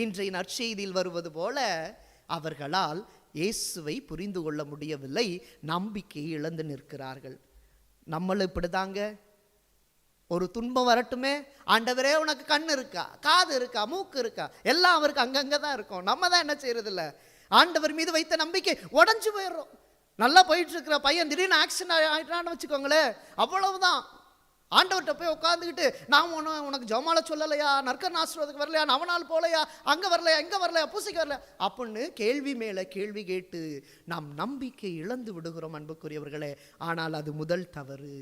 இன்றைய நற்செய்தியில் வருவது போல அவர்களால் இயேசுவை புரிந்து கொள்ள முடியவில்லை, நம்பிக்கையை இழந்து நிற்கிறார்கள். நம்மளும் இப்படிதாங்க. ஒரு துன்பம் வரட்டுமே, ஆண்டவரே உனக்கு கண் இருக்கா, காது இருக்கா, மூக்கு இருக்கா, எல்லாம் அவருக்கு அங்கங்கே தான் இருக்கும். நம்ம தான் என்ன செய்யறதில்ல, ஆண்டவர் மீது வைத்த நம்பிக்கை உடஞ்சு போயிடுறோம். நல்லா போயிட்டு இருக்கிற பையன் திடீர்னு ஆக்சிடென்ட் ஆகிட்டான்னு வச்சுக்கோங்களேன், அவ்வளவுதான். ஆண்டவர்கிட்ட போய் உட்காந்துக்கிட்டு, நான் உனக்கு ஜமால சொல்லலையா, நற்கர் ஆசிர்வாதத்துக்கு வரலையா, நவநாள் போலையா, அங்கே வரலையா, இங்கே வரலையா, பூசைக்கு வரலையா அப்படின்னு கேள்வி மேலே கேள்வி கேட்டு நாம் நம்பிக்கை இழந்து விடுகிறோம் அன்புக்குரியவர்களே. ஆனால் அது முதல் தவறு.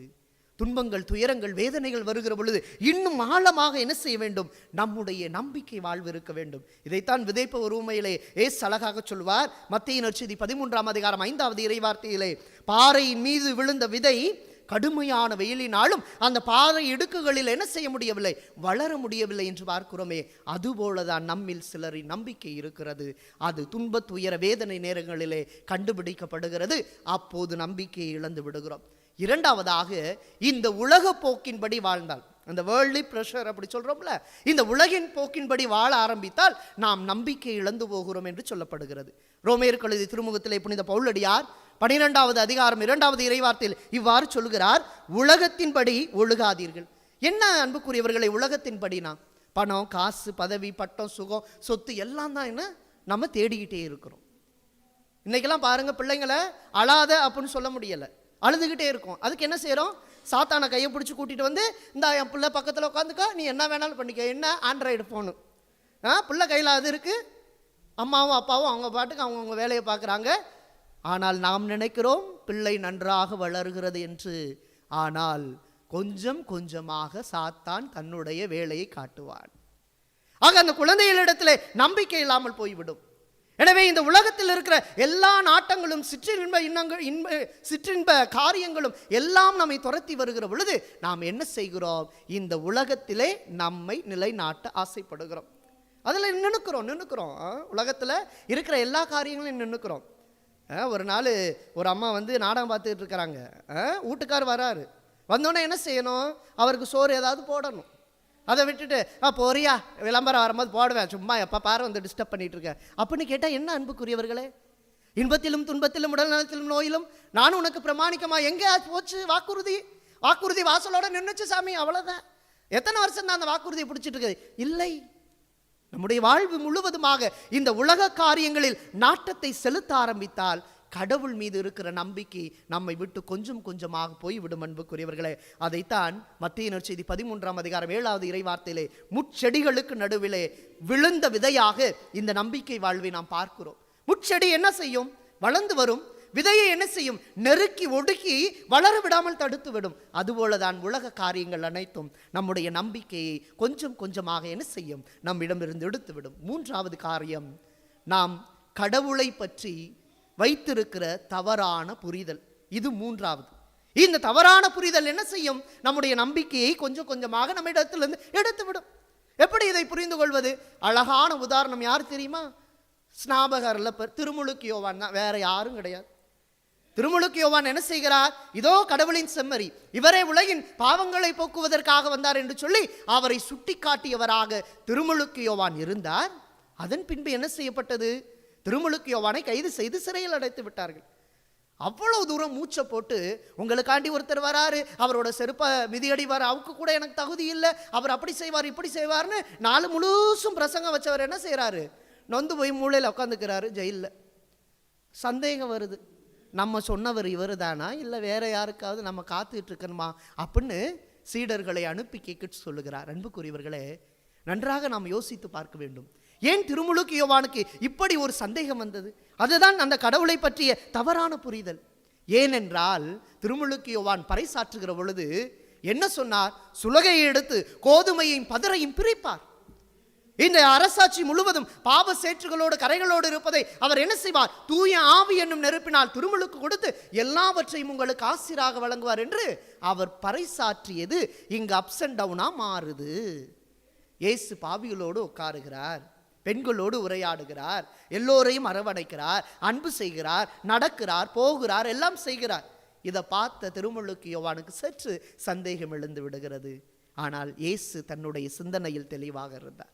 துன்பங்கள், துயரங்கள், வேதனைகள் வருகிற பொழுது இன்னும் ஆழமாக என்ன செய்ய வேண்டும்? நம்முடைய நம்பிக்கை வாழ்வு இருக்க வேண்டும். இதைத்தான் விதைப்ப ஒரு உண்மையிலே இயேசு அழகாக சொல்வார். மத்தேயு நற்செய்தி 13ஆம் அதிகாரம் 5வது இறைவார்த்தையிலே, பாறையின் மீது விழுந்த விதை கடுமையான வெயிலினாலும் அந்த பாறை இடுக்குகளில் என்ன செய்ய முடியவில்லை? வளர முடியவில்லை என்று பார்க்கிறோமே. அதுபோலதான் நம்மில் சிலரின் நம்பிக்கை இருக்கிறது. அது துன்ப துயர வேதனை நேரங்களிலே கண்டுபிடிக்கப்படுகிறது. அப்போது நம்பிக்கையை இழந்து விடுகிறோம். இரண்டாவதாக, இந்த உலக போக்கின்படி வாழ்ந்தால், அந்த வேர்ல்ட்லி ப்ரெஷர் அப்படி சொல்றோம்ல, இந்த உலகின் போக்கின்படி வாழ ஆரம்பித்தால் நாம் நம்பிக்கை இழந்து போகிறோம் என்று சொல்லப்படுகிறது. ரோமேயருக்கு எழுதிய திருமுகத்திலே புனித பவுலடியார் 12வது அதிகாரம் 2வது இறைவார்த்தையில் இவ்வாறு சொல்கிறார், உலகத்தின்படி ஒழுகாதீர்கள். என்ன அன்புக்குரியவர்களை உலகத்தின்படினா? பணம், காசு, பதவி, பட்டம், சுகம், சொத்து எல்லாம் தான் என்ன நம்ம தேடிக்கிட்டே இருக்கிறோம். இன்னைக்கெல்லாம் பாருங்க, பிள்ளைங்களை அழாத அப்படின்னு சொல்ல முடியலை, அழுதுகிட்டே இருக்கும். அதுக்கு என்ன செய்கிறோம்? சாத்தானை கையை பிடிச்சி கூட்டிகிட்டு வந்து, இந்த என் பிள்ளை பக்கத்தில் உட்காந்துக்கோ, நீ என்ன வேணாலும் பண்ணிக்க. என்ன? Android phone. பிள்ளை கையில் அது இருக்குது. அம்மாவும் அப்பாவும் அவங்க பாட்டுக்கு அவங்கவுங்க வேலையை பார்க்குறாங்க. ஆனால் நாம் நினைக்கிறோம் பிள்ளை நன்றாக வளர்கிறது என்று. ஆனால் கொஞ்சம் கொஞ்சமாக சாத்தான் தன்னுடைய வேலையை காட்டுவான். ஆக அந்த குழந்தைகளிடத்தில் நம்பிக்கை இல்லாமல் போய்விடும். எனவே இந்த உலகத்தில் இருக்கிற எல்லா நாட்டங்களும் சிற்றின்ப காரியங்களும் எல்லாம் நம்மை துரத்தி வருகிற பொழுது நாம் என்ன செய்கிறோம்? இந்த உலகத்திலே நம்மை நிலைநாட்ட ஆசைப்படுகிறோம். அதில் நின்னுக்கிறோம். உலகத்தில் இருக்கிற எல்லா காரியங்களையும் நின்னுக்கிறோம். ஒரு நாள் ஒரு அம்மா நாடகம் பார்த்துட்டு இருக்கிறாங்க. வீட்டுக்கார் வராரு. வந்தோடனே என்ன செய்யணும்? அவருக்கு சோறு ஏதாவது போடணும். அதை விட்டுட்டு போறியா, விளம்பரம் வரும்போது போடுவேன், சும்மா எப்போ பாரு டிஸ்டர்ப் பண்ணிட்டு இருக்கேன் அப்படின்னு கேட்டால் என்ன அன்புக்குரியவர்களே? இன்பத்திலும் துன்பத்திலும் உடல் நலத்திலும் நோயிலும் நானும் உனக்கு பிரமாணிக்கமா? எங்கே போச்சு வாக்குறுதி வாசலோட நின்றுச்சு சாமி, அவ்வளோதான். எத்தனை வருஷம் தான் அந்த வாக்குறுதியை பிடிச்சிட்டு இருக்குது? இல்லை. நம்முடைய வாழ்வு முழுவதுமாக இந்த உலக காரியங்களில் நாட்டத்தை செலுத்த ஆரம்பித்தால் கடவுள் மீது இருக்கிற நம்பிக்கை நம்மை விட்டு கொஞ்சம் கொஞ்சமாக போய்விடும் அன்புக்குரியவர்களே. அதைத்தான் மத்தேயு நற்செய்தி 13ஆம் அதிகாரம் 7வது இறைவார்த்தையிலே முட்செடிகளுக்கு நடுவிலே விழுந்த விதையாக இந்த நம்பிக்கை வாழ்வை நாம் பார்க்கிறோம். முட்செடி என்ன செய்யும்? வளர்ந்து வரும். விதையை என்ன செய்யும்? நெருக்கி ஒடுக்கி வளர விடாமல் தடுத்து விடும். அதுபோலதான் உலக காரியங்கள் அனைத்தும் நம்முடைய நம்பிக்கையை கொஞ்சம் கொஞ்சமாக என்ன செய்யும்? நம்மிடமிருந்து எடுத்து விடும். 3வது காரியம், நாம் கடவுளை பற்றி வைத்திருக்கிற தவறான புரிதல். இது 3வது. இந்த தவறான புரிதல் என்ன செய்யும்? நம்முடைய நம்பிக்கையை கொஞ்சம் கொஞ்சமாக நம்ம இடத்திலிருந்து எடுத்துவிடும். எப்படி இதை புரிந்து கொள்வது? அழகான உதாரணம் யார் தெரியுமா? ஸ்நாபகர்ல திருமுழுக்கு யோவான் தான், வேற யாரும் கிடையாது. திருமுழுக்கு யோவான் என்ன செய்கிறார்? இதோ கடவுளின் செம்மறி, இவரே உலகின் பாவங்களை போக்குவதற்காக வந்தார் என்று சொல்லி அவரை சுட்டி காட்டியவராக திருமுழுக்கு யோவான் இருந்தார். அதன் பின்பு என்ன செய்யப்பட்டது? திருமுழுக்கு யோவானை கைது செய்து சிறையில் அடைத்து விட்டார்கள். அவ்வளவு தூரம் மூச்சை போட்டு உங்களுக்காண்டி ஒருத்தர் வராரு, அவரோட செருப்பை மிதியடிவார், அவருக்கு கூட எனக்கு தகுதி இல்லை, அவர் அப்படி செய்வார் இப்படி செய்வார்னு நாலு முழுசும் பிரசங்கம் வச்சவர் என்ன செய்யறாரு? நொந்து போய் மூளையில் உட்காந்துக்கிறாரு ஜெயிலில். சந்தேகம் வருது, நம்ம சொன்னவர் இவர் தானா இல்லை வேற யாருக்காவது நம்ம காத்துட்டு இருக்கணுமா அப்படின்னு சீடர்களை அனுப்பி கேட்க சொல்லுகிறார். அன்புக்குரியவர்களே, நன்றாக நாம் யோசித்து பார்க்க வேண்டும். ஏன் திருமுழுக்கு யோவானுக்கு இப்படி ஒரு சந்தேகம் வந்தது? அதுதான் அந்த கடவுளை பற்றிய தவறான புரிதல். ஏனென்றால் திருமுழுக்கு யோவான் பறைசாற்றுகிற பொழுது என்ன சொன்னார்? சுலகையை எடுத்து கோதுமையையும் பதரையும் பிரிப்பார். இந்த அரசாட்சி முழுவதும் பாவ சேற்றுகளோடு கரைகளோடு இருப்பதை அவர் என்ன செய்வார்? தூய ஆவி என்னும் நெருப்பினால் திருமுழுக்கு கொடுத்து எல்லாவற்றையும் உங்களுக்கு ஆசிராக வழங்குவார் என்று அவர் பறைசாற்றியது இங்கு அப்ஸ் அண்ட் டவுனா மாறுது. இயேசு பாவிகளோடு உட்காருகிறார், பெண்களோடு உரையாடுகிறார், எல்லோரையும் அரவணைக்கிறார், அன்பு செய்கிறார், நடக்கிறார், போகிறார், எல்லாம் செய்கிறார். இதை பார்த்த திருமுழுக்கு யோவானுக்கு சற்று சந்தேகம் எழுந்து விடுகிறது. ஆனால் இயேசு தன்னுடைய சிந்தனையில் தெளிவாக இருந்தார்,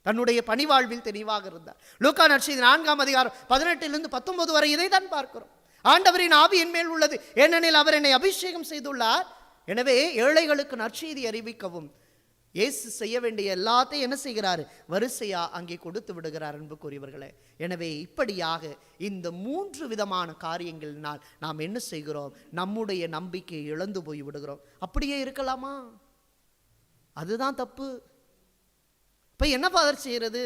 தன்னுடைய பணிவாழ்வில் தெளிவாக இருந்தார். லூக்கா நற்செய்தி 4ஆம் அதிகாரம் 18 - 19 வரை இதை தான் பார்க்கிறோம். ஆண்டவரின் ஆவி என் மேல் உள்ளது, ஏனெனில் அவர் என்னை அபிஷேகம் செய்துள்ளார், எனவே ஏழைகளுக்கு நற்செய்தி அறிவிக்கவும். இயேசு செய்ய வேண்டிய எல்லாத்தையும் என்ன செய்கிறார்? வரிசையா அங்கே கொடுத்து விடுகிறார். அன்புக்குரியவர்களே, எனவே இப்படியாக இந்த 3 விதமான காரியங்களினால் நாம் என்ன செய்கிறோம்? நம்முடைய நம்பிக்கையை இழந்து போய் விடுகிறோம். அப்படியே இருக்கலாமா? அதுதான் தப்பு. இப்போ என்ன ஃபாதர் செய்கிறது?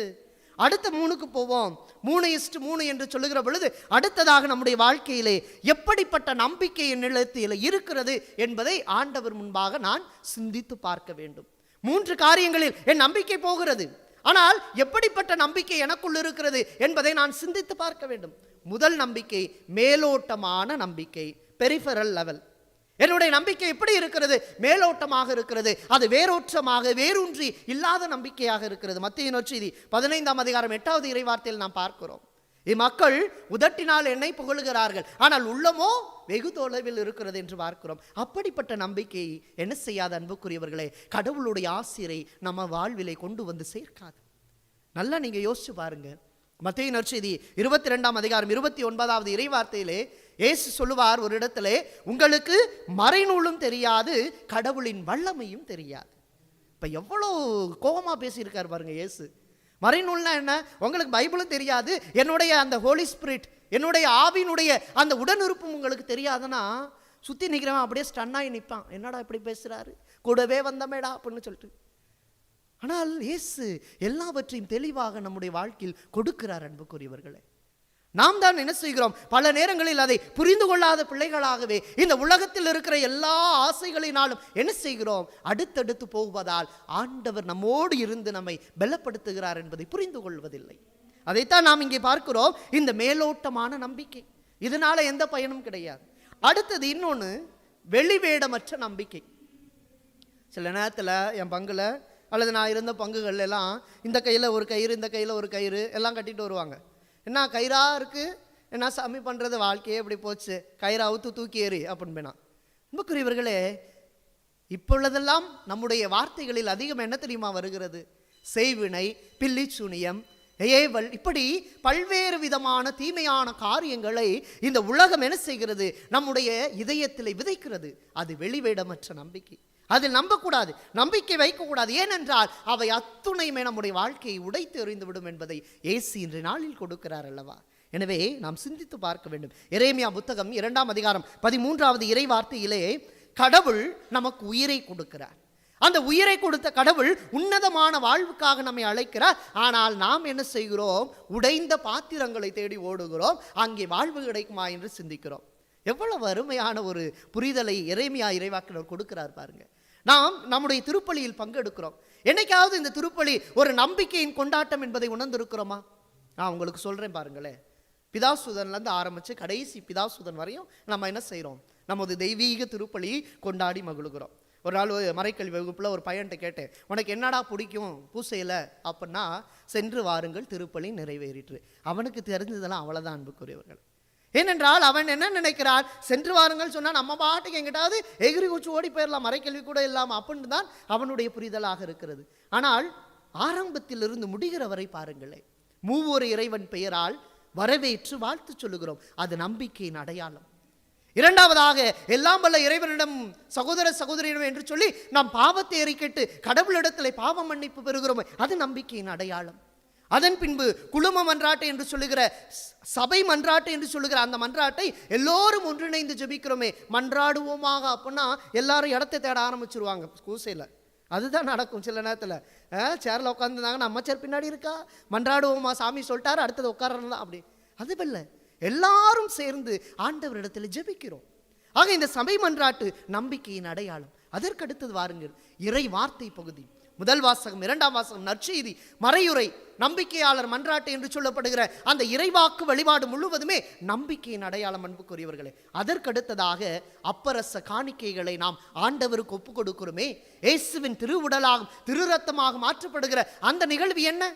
அடுத்த 3க்கு போவோம். 3:3 என்று சொல்லுகிற பொழுது அடுத்ததாக நம்முடைய வாழ்க்கையிலே எப்படிப்பட்ட நம்பிக்கை நிலத்தில் இருக்கிறது என்பதை ஆண்டவர் முன்பாக நான் சிந்தித்து பார்க்க வேண்டும். 3 காரியங்களில் என் நம்பிக்கை போகிறது, ஆனால் எப்படிப்பட்ட நம்பிக்கை எனக்குள் இருக்கிறது என்பதை நான் சிந்தித்து பார்க்க வேண்டும். முதல் நம்பிக்கை மேலோட்டமான நம்பிக்கை, பெரிஃபரல் லெவல். என்னுடைய நம்பிக்கை எப்படி இருக்கிறது? மேலோட்டமாக இருக்கிறது. அது வேரோற்றமாக வேரூன்றி இல்லாத நம்பிக்கையாக இருக்கிறது. மத்தேயு நற்செய்தி 15ஆம் அதிகாரம் 8வது இறைவார்த்தையில் நாம் பார்க்கிறோம். இம்மக்கள் உதட்டினால் என்னை புகழுகிறார்கள், ஆனால் உள்ளமோ வெகு தொலைவில் இருக்கிறது என்று பார்க்கிறோம். அப்படிப்பட்ட நம்பிக்கை என்ன செய்யாத அன்புக்குரியவர்களே, கடவுளுடைய ஆசிரை நம்ம வாழ்விலை கொண்டு வந்து சேர்க்காது. நல்லா நீங்க யோசிச்சு பாருங்க. மத்தேயு நற்செய்தி 22ஆம் அதிகாரம் 29வது இறைவார்த்தையிலே இயேசு சொல்லுவார் ஒரு இடத்திலே, உங்களுக்கு மறைநூலும் தெரியாது, கடவுளின் வல்லமையும் தெரியாது. இப்ப எவ்வளோ கோபமா பேசியிருக்காரு பாருங்க இயேசு. மறைநூல்னா என்ன? உங்களுக்கு பைபிளும் தெரியாது, என்னுடைய அந்த ஹோலி ஸ்பிரிட், என்னுடைய ஆவியினுடைய அந்த உடனிருப்பும் உங்களுக்கு தெரியாதுன்னா சுற்றி நிற்கிறவன் அப்படியே ஸ்டன்னாகி நிற்பான். என்னடா இப்படி பேசுகிறாரு, கூடவே வந்தமேடா அப்படின்னு சொல்லிட்டு. ஆனால் இயேசு எல்லாவற்றையும் தெளிவாக நம்முடைய வாழ்க்கையில் கொடுக்கிறார். அன்புக்குரியவர்களே, நாம் தான் என்ன செய்கிறோம்? பல நேரங்களில் அதை புரிந்து கொள்ளாத பிள்ளைகளாகவே இந்த உலகத்தில் இருக்கிற எல்லா ஆசைகளினாலும் என்ன செய்கிறோம்? அடுத்தடுத்து போவதால் ஆண்டவர் நம்மோடு இருந்து நம்மை பலப்படுத்துகிறார் என்பதை புரிந்து கொள்வதில்லை. அதைத்தான் நாம் இங்கே பார்க்கிறோம், இந்த மேலோட்டமான நம்பிக்கை. இதனால எந்த பயனும் கிடையாது. அடுத்தது இன்னொன்று, வெளிவேடமற்ற நம்பிக்கை. சில நேரத்தில் என் பங்குல அல்லது நான் இருந்த பங்குகள் எல்லாம் இந்த கையில் ஒரு கயிறு, இந்த கையில் ஒரு கயிறு எல்லாம் கட்டிட்டு வருவாங்க. என்ன கயிறாக இருக்குது, என்ன சாமி பண்ணுறது, வாழ்க்கையே இப்படி போச்சு, கயிறு அவுத்து தூக்கி ஏறி அப்படின்னா. அன்புக்குரியவர்களே, இப்பொழுதெல்லாம் நம்முடைய வார்த்தைகளில் அதிகம் என்ன தெரியுமா வருகிறது? செய்வினை, பில்லி சூனியம், ஏவல், இப்படி பல்வேறு விதமான தீமையான காரியங்களை இந்த உலகம் என்ன செய்கிறது? நம்முடைய இதயத்தில் விதைக்கிறது. அது வெளிவேடமற்ற நம்பிக்கை. அதில் நம்பக்கூடாது, நம்பிக்கை வைக்கக்கூடாது. ஏனென்றால் அவை அத்துணையுமே நம்முடைய வாழ்க்கையை உடைத்து எறிந்துவிடும் என்பதை இயேசு இன்றைய நாளில் கொடுக்கிறார் அல்லவா? எனவே நாம் சிந்தித்து பார்க்க வேண்டும். எரேமியா புத்தகம் 2ஆம் அதிகாரம் 13வது இறை வார்த்தையிலே கடவுள் நமக்கு உயிரை கொடுக்கிறார். அந்த உயிரை கொடுத்த கடவுள் உன்னதமான வாழ்வுக்காக நம்மை அழைக்கிறார். ஆனால் நாம் என்ன செய்கிறோம்? உடைந்த பாத்திரங்களை தேடி ஓடுகிறோம். அங்கே வாழ்வு கிடைக்குமா என்று சிந்திக்கிறோம். எவ்வளவு அருமையான ஒரு புரிதலை எரேமியா இறைவாக்கினர் கொடுக்கிறார் பாருங்க. நாம் நம்முடைய திருப்பலியில் பங்கெடுக்கிறோம். என்னைக்காவது இந்த திருப்பலி ஒரு நம்பிக்கையின் கொண்டாட்டம் என்பதை உணர்ந்திருக்கிறோமா? நான் உங்களுக்கு சொல்றேன் பாருங்களேன். பிதாசுதன்லேருந்து ஆரம்பித்து கடைசி பிதாசுதன் வரையும் நம்ம என்ன செய்கிறோம்? நமது தெய்வீக திருப்பலியை கொண்டாடி மகிழ்கிறோம். ஒரு நாள் மறைக்கல்வி வகுப்பில் ஒரு பையன்கிட்ட கேட்டேன், உனக்கு என்னடா பிடிக்கும் பூசையில் அப்படின்னா, சென்று வாருங்கள் திருப்பலி நிறைவேறிற்று. அவனுக்கு தெரிஞ்சதெல்லாம் அவ்வளோதான் அன்புக்குரியவர்கள். ஏனென்றால் அவன் என்ன நினைக்கிறான்? சென்று வாருங்கள் சொன்னால் நம்ம பாட்டுக்கு எங்கிட்டாவது எகிரி குச்சி ஓடி போயிடலாம், மறைக்கல்வி கூட இல்லாமல் அப்படின்னு தான் அவனுடைய புரிதலாக இருக்கிறது. ஆனால் ஆரம்பத்திலிருந்து முடிகிற வரை பாருங்களேன், மூவொரு இறைவன் பெயரால் வரவேற்று வாழ்த்து சொல்லுகிறோம். அது நம்பிக்கையின் அடையாளம். இரண்டாவதாக, எல்லாம் வல்ல இறைவனிடம் சகோதர சகோதரியிடம் என்று சொல்லி நாம் பாவத்தை அறிக்கைட்டு கடவுளிடத்தில் பாவ மன்னிப்பு பெறுகிறோம். அது நம்பிக்கையின் அடையாளம். அதன் பின்பு குழும மன்றாட்டை என்று சொல்லுகிற, சபை மன்றாட்டை என்று சொல்லுகிற அந்த மன்றாட்டை எல்லோரும் ஒன்றிணைந்து ஜெபிக்கிறோமே, மன்றாடுவோமாக அப்படின்னா எல்லாரும் இடத்தை தேட ஆரம்பிச்சிருவாங்க பூசையில். அதுதான் நடக்கும். சில நேரத்தில் சேரில் உட்காந்துருந்தாங்கன்னா நம்ம சேர் பின்னாடி இருக்கா, மன்றாடுவோமா, சாமி சொல்லிட்டாரு அடுத்தது உட்காரலாம், அப்படி அதுவல்ல, எல்லாரும் சேர்ந்து ஆண்டவரிடத்தில் ஜெபிக்கிறோம். ஆக இந்த சபை மன்றாட்டு நம்பிக்கையின் அடையாளம். அதற்கடுத்தது வாருங்கள், இறை வார்த்தை பகுதி. முதல் வாசகம், 2ஆம் வாசகம், நற்செய்தி, மறையுறை, நம்பிக்கையாளர் மன்றாட்டு என்று சொல்லப்படுகிற அந்த இறைவாக்கு வழிபாடு முழுவதுமே நம்பிக்கையின் அடையாளம் அன்புக்குரியவர்களே. அதற்கடுத்ததாக அப்பரச காணிக்கைகளை நாம் ஆண்டவருக்கு ஒப்பு கொடுக்கிறோமே, இயேசுவின் திருவுடலாகும் திரு ரத்தமாக மாற்றப்படுகிற அந்த நிகழ்வு என்ன?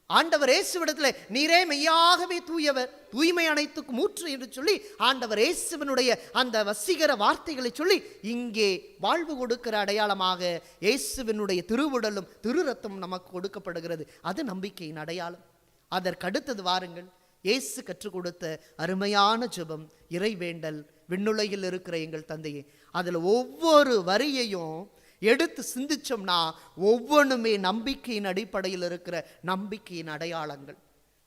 ஆண்டவர் இயேசுவிடத்தில் நீரே மெய்யாகவே தூயவர், தூய்மை அனைத்துக்கும் ஊற்று என்று சொல்லி ஆண்டவர் இயேசுவினுடைய அந்த வசீகர வார்த்தைகளை சொல்லி இங்கே வாழ்வு கொடுக்கிற அடையாளமாக இயேசுவினுடைய திருவுடலும் திரு ரத்தமும் நமக்கு கொடுக்கப்படுகிறது. அது நம்பிக்கையின் அடையாளம். அதற்கடுத்தது வாருங்கள், இயேசு கற்றுக் கொடுத்த அருமையான ஜெபம், இறைவேண்டல், விண்ணுலகில் இருக்கிற எங்கள் தந்தையே. அதில் ஒவ்வொரு வரியையும் எடுத்து சிந்திச்சோம்னா ஒவ்வொன்றுமே நம்பிக்கையின் அடிப்படையில் இருக்கிற நம்பிக்கையின் அடையாளங்கள்.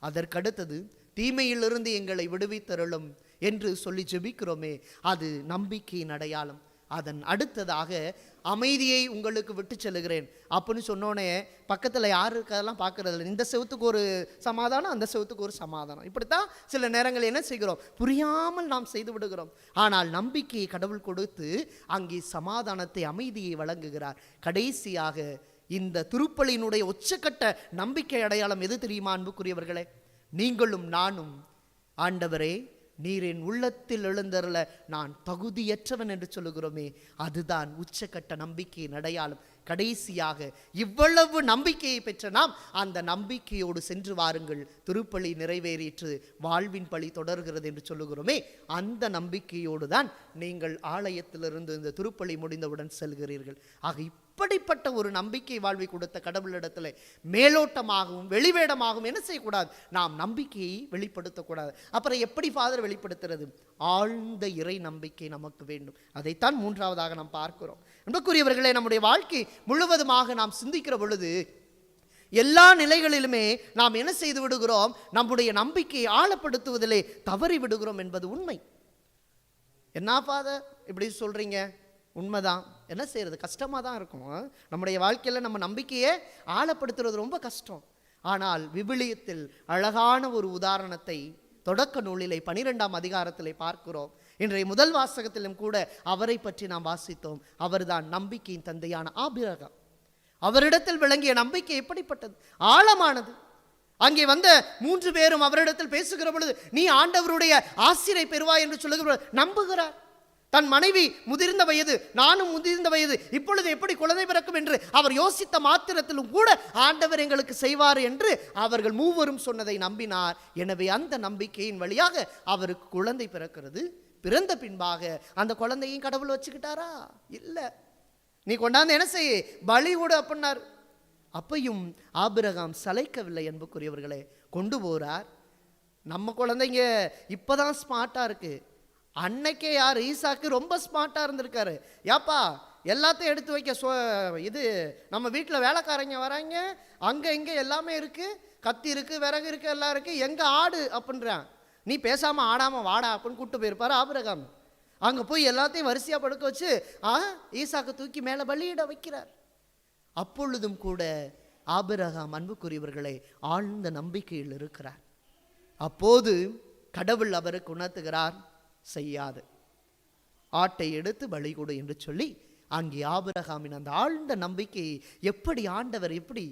அதற்கடுத்தது தீமையிலிருந்து எங்களை விடுவித்தருளும் என்று சொல்லி ஜெபிக்கிறோமே, அது நம்பிக்கையின் அடையாளம். அதன் அடுத்ததாக அமைதியை உங்களுக்கு விட்டு செல்லுகிறேன் அப்படின்னு சொன்னோன்னே பக்கத்தில் யார் இருக்கதெல்லாம் பார்க்கறதில்ல. இந்த செவத்துக்கு ஒரு சமாதானம், அந்த செவத்துக்கு ஒரு சமாதானம், இப்படித்தான் சில நேரங்கள் என்ன செய்கிறோம்? புரியாமல் நாம் செய்து விடுகிறோம். ஆனால் நம்பிக்கையை கடவுள் கொடுத்து அங்கே சமாதானத்தை, அமைதியை வழங்குகிறார். கடைசியாக இந்த திருப்பலியினுடைய உச்சக்கட்ட நம்பிக்கை அடையாளம் எது தெரியுமா அன்புக்குரியவர்களே? நீங்களும் நானும் ஆண்டவரே நீர் என் உள்ளத்தில் எழுந்தருள நான் தகுதியற்றவன் என்று சொல்லுகிறோமே, அதுதான் உச்சக்கட்ட நம்பிக்கையின் அடையாளம். கடைசியாக இவ்வளவு நம்பிக்கையை பெற்ற நாம் அந்த நம்பிக்கையோடு சென்று வாருங்கள், திருப்பலி நிறைவேறிற்று, வாழ்வின் பலி தொடர்கிறது என்று சொல்லுகிறோமே, அந்த நம்பிக்கையோடு தான் நீங்கள் ஆலயத்திலிருந்து இந்த திருப்பலி முடிந்தவுடன் செல்கிறீர்கள். ஆக இப்படிப்பட்ட ஒரு நம்பிக்கை வாழ்வை கொடுத்த கடவுளிடத்தில் மேலோட்டமாகவும் வெளிவேடமாகவும் என்ன செய்யக்கூடாது? நாம் நம்பிக்கையை வெளிப்படுத்தக்கூடாது. அப்புறம் எப்படி ஃபாதர் வெளிப்படுத்துறது? ஆழ்ந்த இறை நம்பிக்கை நமக்கு வேண்டும். அதைத்தான் மூன்றாவதாக நாம் பார்க்கிறோம். அன்புக்குரியவர்களே, நம்முடைய வாழ்க்கை முழுவதுமாக நாம் சிந்திக்கிற பொழுது எல்லா நிலைகளிலுமே நாம் என்ன செய்து விடுகிறோம்? நம்முடைய நம்பிக்கையை ஆழப்படுத்துவதிலே தவறி விடுகிறோம் என்பது உண்மை. என்ன ஃபாதர் இப்படி சொல்றீங்க? உண்மைதான். என்ன செய்யறது? கஷ்டமாக தான் இருக்கும். நம்முடைய வாழ்க்கையில் நம்ம நம்பிக்கையை ஆழப்படுத்துறது ரொம்ப கஷ்டம். ஆனால் விவிலியத்தில் அழகான ஒரு உதாரணத்தை தொடக்க நூலிலே 12ஆம் அதிகாரத்திலே பார்க்கிறோம். இன்றைய முதல் வாசகத்திலும் கூட அவரை பற்றி நாம் வாசித்தோம். அவர்தான் நம்பிக்கையின் தந்தையான ஆபிரகாம். அவரிடத்தில் விளங்கிய நம்பிக்கை எப்படிப்பட்டது? ஆழமானது. அங்கே வந்த 3 பேரும் அவரிடத்தில் பேசுகிற பொழுது, நீ ஆண்டவருடைய ஆசீரை பெறுவாய் என்று சொல்லுகிற நம்புகிறார். தன் மனைவி முதிர்ந்த வயது, நானும் முதிர்ந்த வயது, இப்பொழுது எப்படி குழந்தை பிறக்கும் என்று அவர் யோசித்த மாத்திரத்திலும் கூட ஆண்டவர் எங்களுக்கு செய்வார் என்று அவர்கள் மூவரும் சொன்னதை நம்பினார். எனவே அந்த நம்பிக்கையின் வழியாக அவருக்கு குழந்தை பிறக்கிறது. பிறந்த பின்பாக அந்த குழந்தையும் கடவுள் வச்சுக்கிட்டாரா? இல்லை. நீ கொண்டாந்து என்ன செய்ய, பலி கூட அப்படின்னார். அப்பையும் ஆபிரகாம் சளைக்கவில்லை. அன்புக்குரியவர்களே, கொண்டு போறார். நம்ம குழந்தைங்க இப்போதான் ஸ்மார்ட்டாக இருக்கு. அன்னைக்கே யார், ஈசாக்கு ரொம்ப ஸ்மார்ட்டாக இருந்திருக்காரு. ஏப்பா எல்லாத்தையும் எடுத்து வைக்க இது நம்ம வீட்டில் வேலைக்காரங்க வராங்க, அங்கே இங்கே எல்லாமே இருக்குது, கத்தி இருக்குது, விறகு இருக்குது, எல்லாம் இருக்குது, எங்கே ஆடு அப்படின்றான். நீ பேசாமல் ஆடாமல் வாடா அப்படின்னு கூப்பிட்டு போயிருப்பார் ஆபிரகாம். அங்கே போய் எல்லாத்தையும் வரிசையாக படுக்க வச்சு ஈசாக்கு தூக்கி மேலே பலியிட வைக்கிறார். அப்பொழுதும் கூட ஆபிரகாம் அன்புக்குரியவர்களை ஆழ்ந்த நம்பிக்கையில் இருக்கிறார். அப்போது கடவுள் அவருக்கு உணர்த்துகிறார், செய்யாது, ஆட்டை எடுத்து பலி கொடு என்று சொல்லி. அங்கே ஆபிரகாமின் அந்த ஆழ்ந்த நம்பிக்கையை எப்படி ஆண்டவர் எப்படி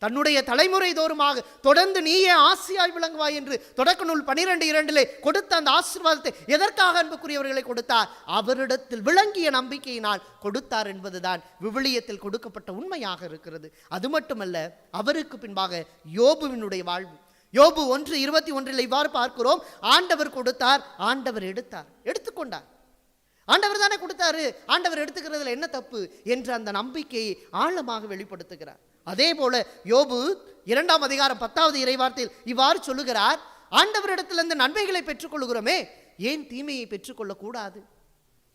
தன்னுடைய தலைமுறை தோறுமாக தொடர்ந்து நீயே ஆசியாய் விளங்குவாய் என்று தொடக்க நூல் 12:2 கொடுத்த அந்த ஆசீர்வாதத்தை எதற்காக அன்புக்குரியவர்களை கொடுத்தார்? அவரிடத்தில் விளங்கிய நம்பிக்கையினால் கொடுத்தார் என்பதுதான் விவிலியத்தில் கொடுக்கப்பட்ட உண்மையாக இருக்கிறது. அது மட்டுமல்ல, அவருக்கு பின்பாக யோபுவினுடைய வாழ்வு. யோபு 1:21 இவ்வாறு பார்க்கிறோம், ஆண்டவர் கொடுத்தார், ஆண்டவர் எடுத்துக்கொண்டார். ஆண்டவர் தானே கொடுத்தாரு, ஆண்டவர் எடுத்துக்கிறதுல என்ன தப்பு என்ற அந்த நம்பிக்கையை ஆழமாக வெளிப்படுத்துகிறார். அதே போல யோபு 2ஆம் அதிகாரம் 10வது இறைவார்த்தையில் இவ்வாறு சொல்லுகிறார், ஆண்டவரிடத்திலிருந்து நன்மைகளை பெற்றுக்கொள்கிறோமே, ஏன் தீமையை பெற்றுக்கொள்ளக்கூடாது?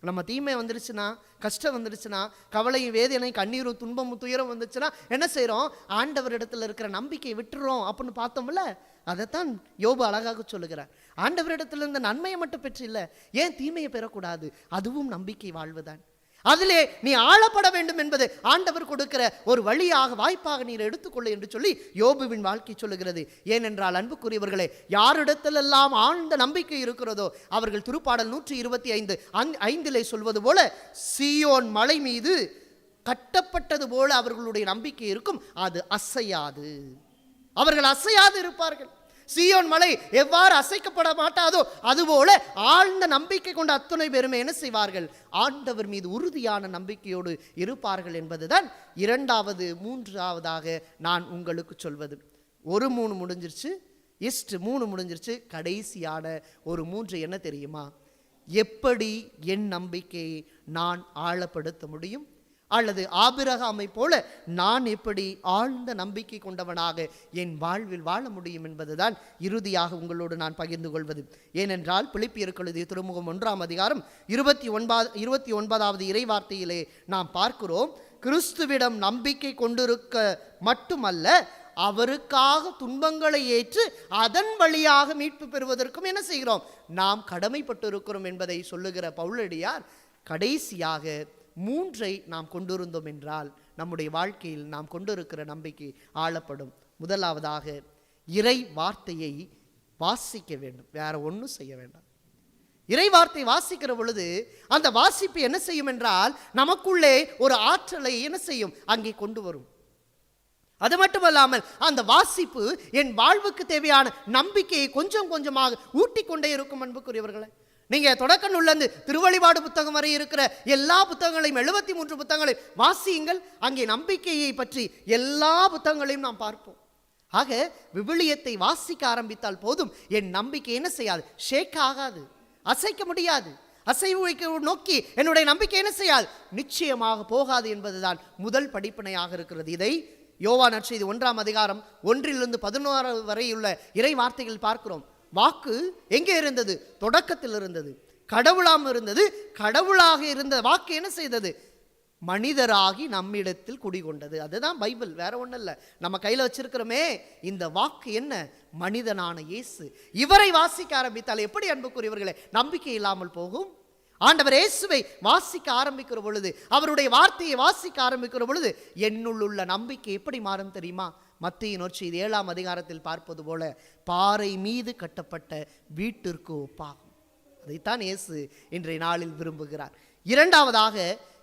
நம்ம தீமை வந்துருச்சுன்னா, கஷ்டம் வந்துருச்சுன்னா, கவலையும் வேதனை கண்ணீரும் துன்பமும் துயரம் வந்துச்சுன்னா என்ன செய்கிறோம்? ஆண்டவரிடத்தில் இருக்கிற நம்பிக்கையை விட்டுறோம் அப்படின்னு பார்த்தோம்ல. அதைத்தான் யோபு அழகாக சொல்லுகிறார். ஆண்டவரிடத்தில் இருந்த நன்மையை மட்டும் பெற்று இல்லை, ஏன் தீமையை பெறக்கூடாது? அதுவும் நம்பிக்கை வாழ்வுதான். அதிலே நீ ஆளப்பட வேண்டும் என்பது ஆண்டவர் கொடுக்கிற ஒரு வழியாக, வாய்ப்பாக நீர் எடுத்துக்கொள்ள என்று சொல்லி யோபுவின் வாழ்க்கை சொல்லுகிறது. ஏனென்றால் அன்புக்குரியவர்களே, யாரிடத்திலெல்லாம் ஆழ்ந்த நம்பிக்கை இருக்கிறதோ அவர்கள் திருப்பாடல் 125:5 சொல்வது போல, சீயோன் மலை மீது கட்டப்பட்டது போல அவர்களுடைய நம்பிக்கை இருக்கும், அது அசையாது. அவர்கள் அசையாது இருப்பார்கள். சீயோன் மலை எவ்வாறு அசைக்கப்பட மாட்டாதோ அதுபோல ஆழ்ந்த நம்பிக்கை கொண்ட அத்துணை பேருமே என்ன செய்வார்கள்? ஆண்டவர் மீது உறுதியான நம்பிக்கையோடு இருப்பார்கள் என்பதுதான் 2வது 3வதாக நான் உங்களுக்கு சொல்வது. 3 முடிஞ்சிருச்சு, 3 முடிஞ்சிருச்சு. கடைசியான ஒரு 3 என்ன தெரியுமா? எப்படி என் நம்பிக்கையை நான் ஆழப்படுத்த முடியும், அல்லது ஆபிரகாமை போல நான் எப்படி ஆழ்ந்த நம்பிக்கை கொண்டவனாக என் வாழ்வில் வாழ முடியும் என்பதுதான் இறுதியாக உங்களோடு நான் பகிர்ந்து கொள்வது. ஏனென்றால் பிலிப்பியருக்கு எழுதிய திருமுகம் 1ஆம் அதிகாரம் 29வது இறைவார்த்தையிலே நாம் பார்க்கிறோம், கிறிஸ்துவிடம் நம்பிக்கை கொண்டிருக்க மட்டுமல்ல, அவருக்காக துன்பங்களை ஏற்று அதன் வழியாக மீட்பு பெறுவதற்கும் என்ன செய்கிறோம்? நாம் கடமைப்பட்டு இருக்கிறோம் என்பதை சொல்லுகிற பவுலடியார் கடைசியாக 3 நாம் கொண்டிருந்தோம் என்றால் நம்முடைய வாழ்க்கையில் நாம் கொண்டிருக்கிற நம்பிக்கை ஆளப்படும். முதலாவதாக, இறை வார்த்தையை வாசிக்க வேண்டும், வேற ஒன்றும் செய்ய வேண்டாம். இறை வார்த்தை வாசிக்கிற பொழுது அந்த வாசிப்பு என்ன செய்யும் என்றால் நமக்குள்ளே ஒரு ஆற்றலை என்ன செய்யும்? அங்கே கொண்டு வரும். அது மட்டுமல்லாமல் அந்த வாசிப்பு என் வாழ்வுக்கு தேவையான நம்பிக்கையை கொஞ்சம் கொஞ்சமாக ஊட்டிக்கொண்டே இருக்கும். அன்புக்குரியவர்களே, நீங்க தொடக்க நூல்லேருந்து திருவழிபாடு புத்தகம் வரை இருக்கிற எல்லா புத்தகங்களையும் 73 புத்தகங்களை வாசியுங்கள். அங்கே நம்பிக்கையை பற்றி எல்லா புத்தகங்களையும் நாம் பார்ப்போம். ஆக விவிலியத்தை வாசிக்க ஆரம்பித்தால் போதும், என் நம்பிக்கை என்ன செய்யாது? ஷேக் ஆகாது, அசைக்க முடியாது. அசைவு நோக்கி என்னுடைய நம்பிக்கை என்ன செய்யாது? நிச்சயமாக போகாது என்பதுதான் முதல் படிப்பினையாக இருக்கிறது. இதை யோவான் நற்செய்தி 1ஆம் அதிகாரம் 1-11 வரையுள்ள இறை வார்த்தைகள் பார்க்கிறோம். வாக்கு எங்கே இருந்தது? தொடக்கத்தில் இருந்தது. கடவுளாம் இருந்தது. கடவுளாக இருந்த வாக்கு என்ன செய்தது? மனிதராகி நம்மிடத்தில் குடிகொண்டது. அதுதான் பைபிள், வேற ஒன்றும் இல்லை. நம்ம கையில் வச்சிருக்கிறோமே இந்த வாக்கு என்ன? மனிதனான இயேசு. இவரை வாசிக்க ஆரம்பித்தால் எப்படி அன்புக்குரியவர்களே நம்பிக்கை இல்லாமல் போகும்? ஆண்டவர் இயேசுவை வாசிக்க ஆரம்பிக்கிற பொழுது, அவருடைய வார்த்தையை வாசிக்க ஆரம்பிக்கிற பொழுது என்னுள்ள நம்பிக்கை எப்படி மாறும் தெரியுமா? மத்தேயு நற்செய்தி 7ஆம் அதிகாரத்தில் பார்ப்பது போல பாறை மீது கட்டப்பட்ட வீட்டிற்கு ஒப்பாகும். அதைத்தான் இயேசு இன்றைய நாளில் விரும்புகிறார். 2வதாக,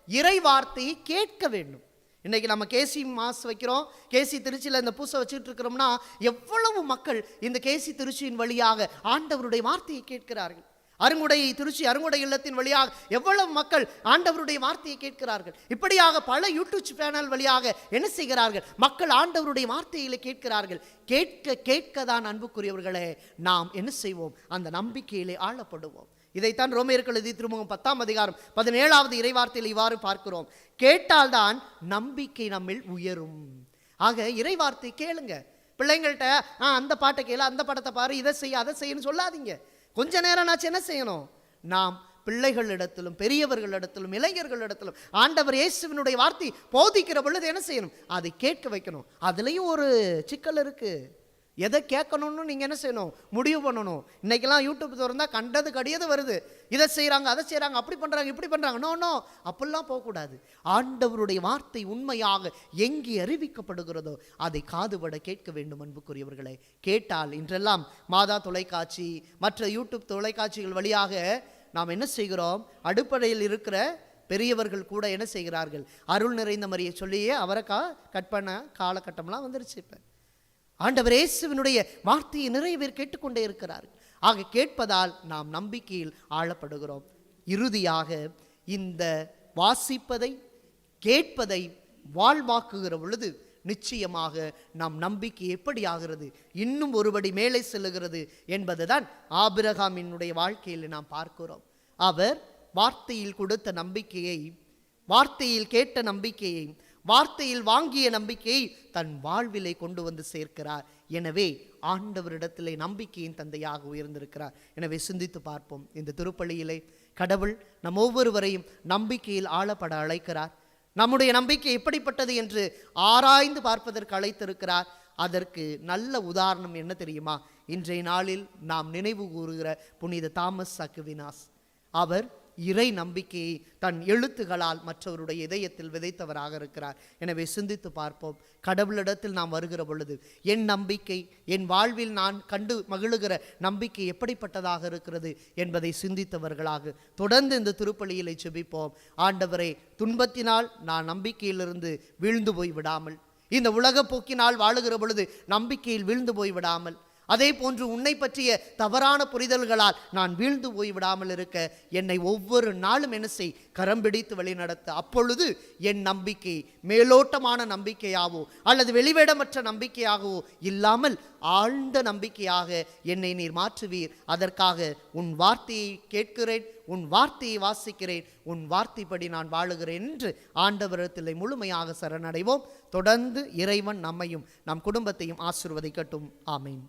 இறை வார்த்தையை கேட்க வேண்டும். இன்றைக்கி நம்ம கேசி மாஸ் வைக்கிறோம், கேசி திருச்சியில் இந்த பூசை வச்சுட்டு இருக்கிறோம்னா எவ்வளவு மக்கள் இந்த கேசி திருச்சியின் வழியாக ஆண்டவருடைய வார்த்தையை கேட்கிறார்கள். அருங்குடை திருச்சி அருங்குடை இல்லத்தின் வழியாக எவ்வளவு மக்கள் ஆண்டவருடைய வார்த்தையை கேட்கிறார்கள். இப்படியாக பல யூடியூப் சேனல் வழியாக என்ன செய்கிறார்கள்? மக்கள் ஆண்டவருடைய வார்த்தையில கேட்கிறார்கள். கேட்க கேட்க தான் அன்புக்குரியவர்களே நாம் என்ன செய்வோம்? அந்த நம்பிக்கையிலே ஆளப்படுவோம். இதைத்தான் ரோமேயருக்கு எழுதிய திருமுகம் 10ஆம் அதிகாரம் 17வது இறைவார்த்தையில் இவ்வாறு பார்க்கிறோம். கேட்டால்தான் நம்பிக்கை நம்மில் உயரும். ஆக இறைவார்த்தை கேளுங்க. பிள்ளைங்கள்ட்ட அந்த பாட்டை கேளு, அந்த படத்தை பாரு, இதை செய்ய அதை செய்யன்னு சொல்லாதீங்க. கொஞ்ச நேரம் நாச்சு என்ன செய்யணும்? நாம் பிள்ளைகளிடத்திலும் பெரியவர்களிடத்திலும் இளைஞர்களிடத்திலும் ஆண்டவர் இயேசுவினுடைய வார்த்தை போதிக்கிற பொழுது என்ன செய்யணும்? அதை கேட்க வைக்கணும். அதுலேயும் ஒரு சிக்கல் இருக்கு. எதை கேட்கணும்னு நீங்கள் என்ன செய்யணும்? முடிவு பண்ணணும். இன்றைக்கெல்லாம் யூடியூப் திறந்தா கண்டது கடியது வருது. இதை செய்கிறாங்க, அதை செய்கிறாங்க, அப்படி பண்ணுறாங்க, இப்படி பண்ணுறாங்க. நோ, அப்படிலாம் போகக்கூடாது. ஆண்டவருடைய வார்த்தை உண்மையாக எங்கே அறிவிக்கப்படுகிறதோ அதை காதுபட கேட்க வேண்டும். அன்புக்குரியவர்களை, கேட்டால் இன்றெல்லாம் மாதா தொலைக்காட்சி மற்ற யூடியூப் தொலைக்காட்சிகள் வழியாக நாம் என்ன செய்கிறோம்? அடுப்படையில் இருக்கிற பெரியவர்கள் கூட என்ன செய்கிறார்கள்? அருள் நிறைந்த மாதிரியை சொல்லியே அவரை கட் பண்ண காலகட்டம்லாம் வந்துருச்சு. இப்போ ஆண்டவர் இயேசுவினுடைய வார்த்தையை நிறைய பேர் கேட்டுக்கொண்டே இருக்கிறார்கள். ஆக கேட்பதால் நாம் நம்பிக்கையில் ஆளப்படுகிறோம். இறுதியாக இந்த வாசிப்பதை கேட்பதை வாழ்வாக்குகிற பொழுது நிச்சயமாக நம் நம்பிக்கை எப்படி ஆகிறது? இன்னும் ஒருபடி மேலே செல்லுகிறது என்பதுதான் ஆபிரகாமினுடைய வாழ்க்கையில் நாம் பார்க்கிறோம். அவர் வார்த்தையில் கொடுத்த நம்பிக்கையை, வார்த்தையில் கேட்ட நம்பிக்கையை, வார்த்தையில் வாங்கிய நம்பிக்கையை தன் வாழ்விலை கொண்டு வந்து சேர்க்கிறார். எனவே ஆண்டவரிடத்திலே நம்பிக்கையின் தந்தையாக உயர்ந்திருக்கிறார். எனவே சிந்தித்து பார்ப்போம். இந்த திருப்பலியிலே கடவுள் நம் ஒவ்வொருவரையும் நம்பிக்கையில் ஆளப்பட அழைக்கிறார். நம்முடைய நம்பிக்கை எப்படிப்பட்டது என்று ஆராய்ந்து பார்ப்பதற்கு அழைத்திருக்கிறார். அதற்கு நல்ல உதாரணம் என்ன தெரியுமா? இன்றைய நாளில் நாம் நினைவு கூறுகிற புனித தாமஸ் அக்வினாஸ். அவர் இறை நம்பிக்கையை தன் எழுத்துகளால் மற்றவருடைய இதயத்தில் விதைத்தவராக இருக்கிறார். எனவே சிந்தித்து பார்ப்போம். கடவுளிடத்தில் நாம் வருகிற பொழுது என் நம்பிக்கை, என் வாழ்வில் நான் கண்டு மகிழுகிற நம்பிக்கை எப்படிப்பட்டதாக இருக்கிறது என்பதை சிந்தித்தவர்களாக தொடர்ந்து இந்த திருப்பலியிலே ஜெபிப்போம். ஆண்டவரே, துன்பத்தினால் நான் நம்பிக்கையிலிருந்து வீழ்ந்து போய் விடாமல், இந்த உலக போக்கினால் வாழுகிற பொழுது நம்பிக்கையில் வீழ்ந்து போய் விடாமல், அதே போன்று உன்னை பற்றிய தவறான புரிதல்களால் நான் வீழ்ந்து போய் விடாமல் இருக்க என்னை ஒவ்வொரு நாளும் என்ன செய்? கரம் பிடித்து வழிநடத்த. அப்பொழுது என் நம்பிக்கை மேலோட்டமான நம்பிக்கையாகவோ அல்லது வெளிவேடமற்ற நம்பிக்கையாகவோ இல்லாமல் ஆழ்ந்த நம்பிக்கையாக என்னை நீர் மாற்றுவீர். அதற்காக உன் வார்த்தையை கேட்கிறேன், உன் வார்த்தையை வாசிக்கிறேன், உன் வார்த்தைப்படி நான் வாழுகிறேன் என்று ஆண்டவரிடத்தில் முழுமையாக சரணடைவோம். தொடர்ந்து இறைவன் நம்மையும் நம் குடும்பத்தையும் ஆசீர்வதிக்கட்டும். ஆமீன்.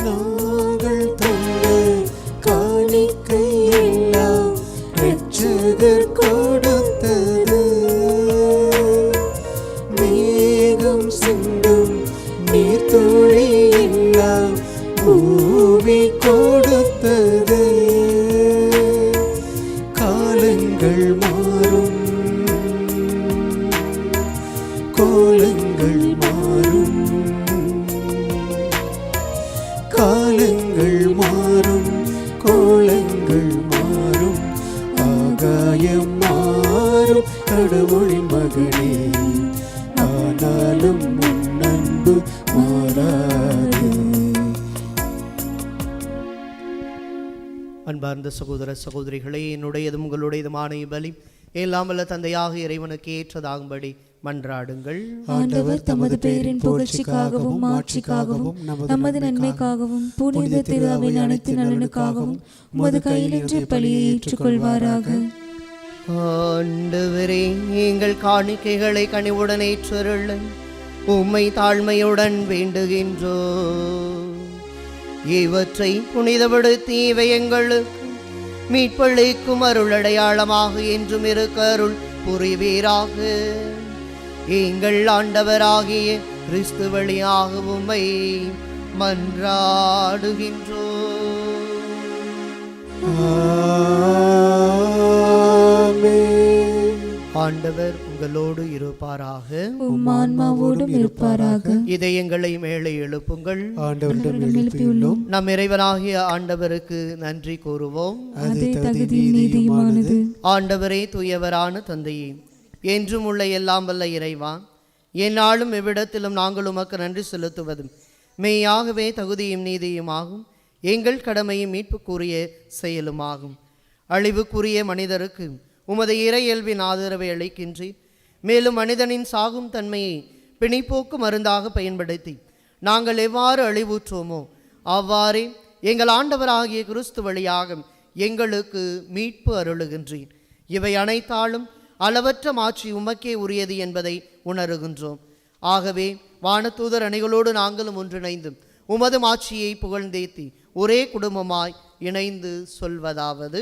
நாங்கள் தந்த காணிக்கை எல்லாம் இரட்சகர் கொடுத்தது. மேகம் சிந்தும் நீர்த்துளி எல்லாம் பூமி கொடுத்தது. காலங்கள் மாறும், கோலங்கள் மாறும், காலங்கள் மாறும், கோலங்கள் மாறும், ஆகாயம் மாறும் கடவுளின் மகனே, ஆனாலும் உன் அன்பு மாறாது. அன்பார்ந்த சகோதர சகோதரிகளே, என்னுடையதும் உங்களுடையதுமான பலி எல்லாம் வல்ல தந்தையாக இறைவனுக்கு ஏற்றதாகும்படி மன்றாடுங்கள். ஆண்டவர் தமது பெயரின் புகழ்ச்சிக்காகவும் மாட்சிக்காகவும் நமது நன்மைக்காகவும் புனித திரு அவையின் அனைத்து நலனுக்காகவும் உமது கையிலின்ற பலியை ஏற்றுக்கொள்வாராக. ஆண்டவரே, எங்கள் காணிக்கைகளை கனிவுடன் ஏற்றருள உம்மை தாழ்மையுடன் வேண்டுகின்றோ. இவற்றை புனிதப்படுத்தி இவை எங்களுக்கு மீட்பளிக்கும் அருளடையாளமாக என்றும் இருக்க அருள் புரிவீராக. எங்கள் ஆண்டவராகிய கிறிஸ்து வழியாக உம்மை மன்றாடுகின்றோ. ஆண்டவர் உங்களோடு இருப்பாராக. உம் ஆன்மாவோடும் இருப்பாராக. இதயங்களை மேலே எழுப்புங்கள். ஆண்டவரிடம் எழுப்பியுள்ளோம். நம் இறைவனாகிய ஆண்டவருக்கு நன்றி கூறுவோம். அது தகுதி நீதியுமானது. ஆண்டவரே, தூயவரான தந்தையே, என்றும் உள்ள எல்லாம் வல்ல இறைவா, எந்நாளும் எவ்விடத்திலும் நாங்கள் உமக்கு நன்றி செலுத்துவதும் மெய்யாகவே தகுதியும் நீதியுமாகும். எங்கள் கடமையும் மீட்புக்குரிய செயலுமாகும். அழிவுக்குரிய மனிதருக்கு உமது இறையல்பின் ஆதரவை அளிக்கின்றீர். மேலும் மனிதனின் சாகும் தன்மையை பிணிப்போக்கு மருந்தாக பயன்படுத்தி நாங்கள் எவ்வாறு அழிவுற்றோமோ அவ்வாறே எங்கள் ஆண்டவராகிய கிறிஸ்து வழியாக எங்களுக்கு மீட்பு அருளுகின்றீர். இவை அனைத்தாலும் அளவற்ற மாட்சி உமக்கே உரியது என்பதை உணர்கின்றோம். ஆகவே வானதூதர் அணிகளோடு நாங்களும் ஒன்றிணைந்து உமது மாட்சியை புகழ்ந்தேத்தி ஒரே குடும்பமாய் இணைந்து சொல்வதாவது: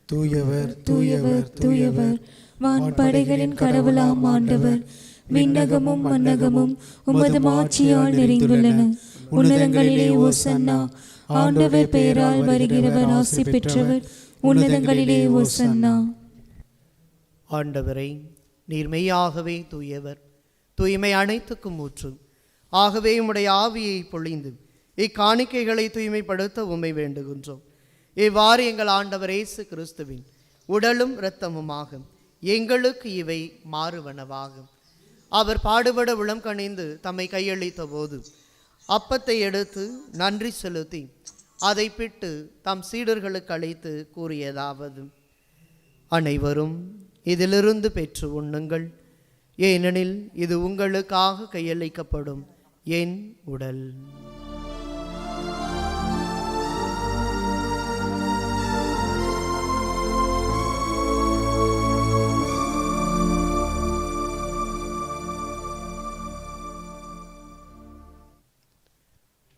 தூயவர் தூயவர் தூயவர், வான்படைகளின் கடவுளாம் ஆண்டவர். விண்ணகமும் மன்னகமும் உமது மாட்சியால் நிறைந்துள்ளன. உன்னதங்களிலே ஓசன்னா. ஆண்டவர் பெயரால் வருகிறவர் ஆசி பெற்றவர். உன்னதங்களிலே ஓசன்னா. ஆண்டவரை, நீர் மெய்யாகவே தூயவர், தூய்மை அனைத்துக்கும் ஊற்று. ஆகவே உம்முடைய ஆவியை பொழிந்து இக்காணிக்கைகளை தூய்மைப்படுத்த உம்மை வேண்டுகின்றோம். இவ்வாறு எங்கள் ஆண்டவர் இயேசு கிறிஸ்துவின் உடலும் இரத்தமுமாக எங்களுக்கு இவை மாறுவனவாகும். அவர் பாடுபட உளம் கனிந்து தம்மை கையளித்த போது அப்பத்தை எடுத்து நன்றி செலுத்தி அதை பிட்டு தம் சீடர்களுக்கு அளித்து கூறியதாவது: அனைவரும் இதிலிருந்து பெற்று உண்ணுங்கள், ஏனெனில் இது உங்களுக்காக கையளிக்கப்படும் என் உடல்.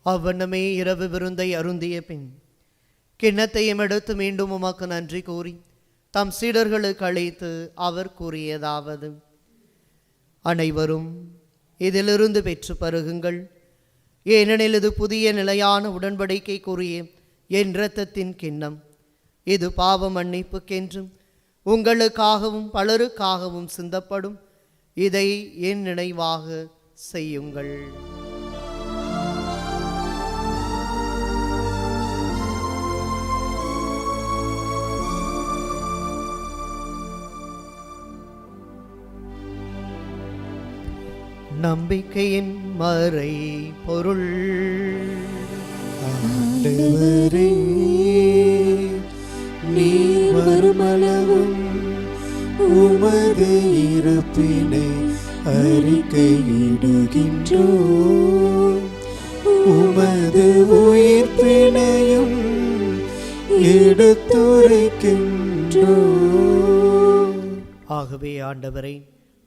அவ்வண்ணமே இரவு விருந்தை அருந்திய பின் கிண்ணத்தையும் எடுத்து மீண்டும் உமக்கு நன்றி கூறி தம் சீடர்களுக்கு அளித்து அவர் கூறியதாவது: அனைவரும் இதிலிருந்து பெற்று பருகுங்கள், ஏனெனில் இது புதிய நிலையான உடன்படிக்கைக்குரிய என் இரத்தத்தின் கிண்ணம். இது பாவ மன்னிப்புக்கென்றும் உங்களுக்காகவும் பலருக்காகவும் சிந்தப்படும். இதை என் நினைவாக செய்யுங்கள். நம்பிக்கையின் மறை பொருள். ஆண்டவரே, நீர் வருமளவும் உமது இறப்பினை அறிக்கையிடுகின்றோம், உமது உயிர்ப்பினையும் எடுத்துரைக்கின்றோம். ஆகவே ஆண்டவரை,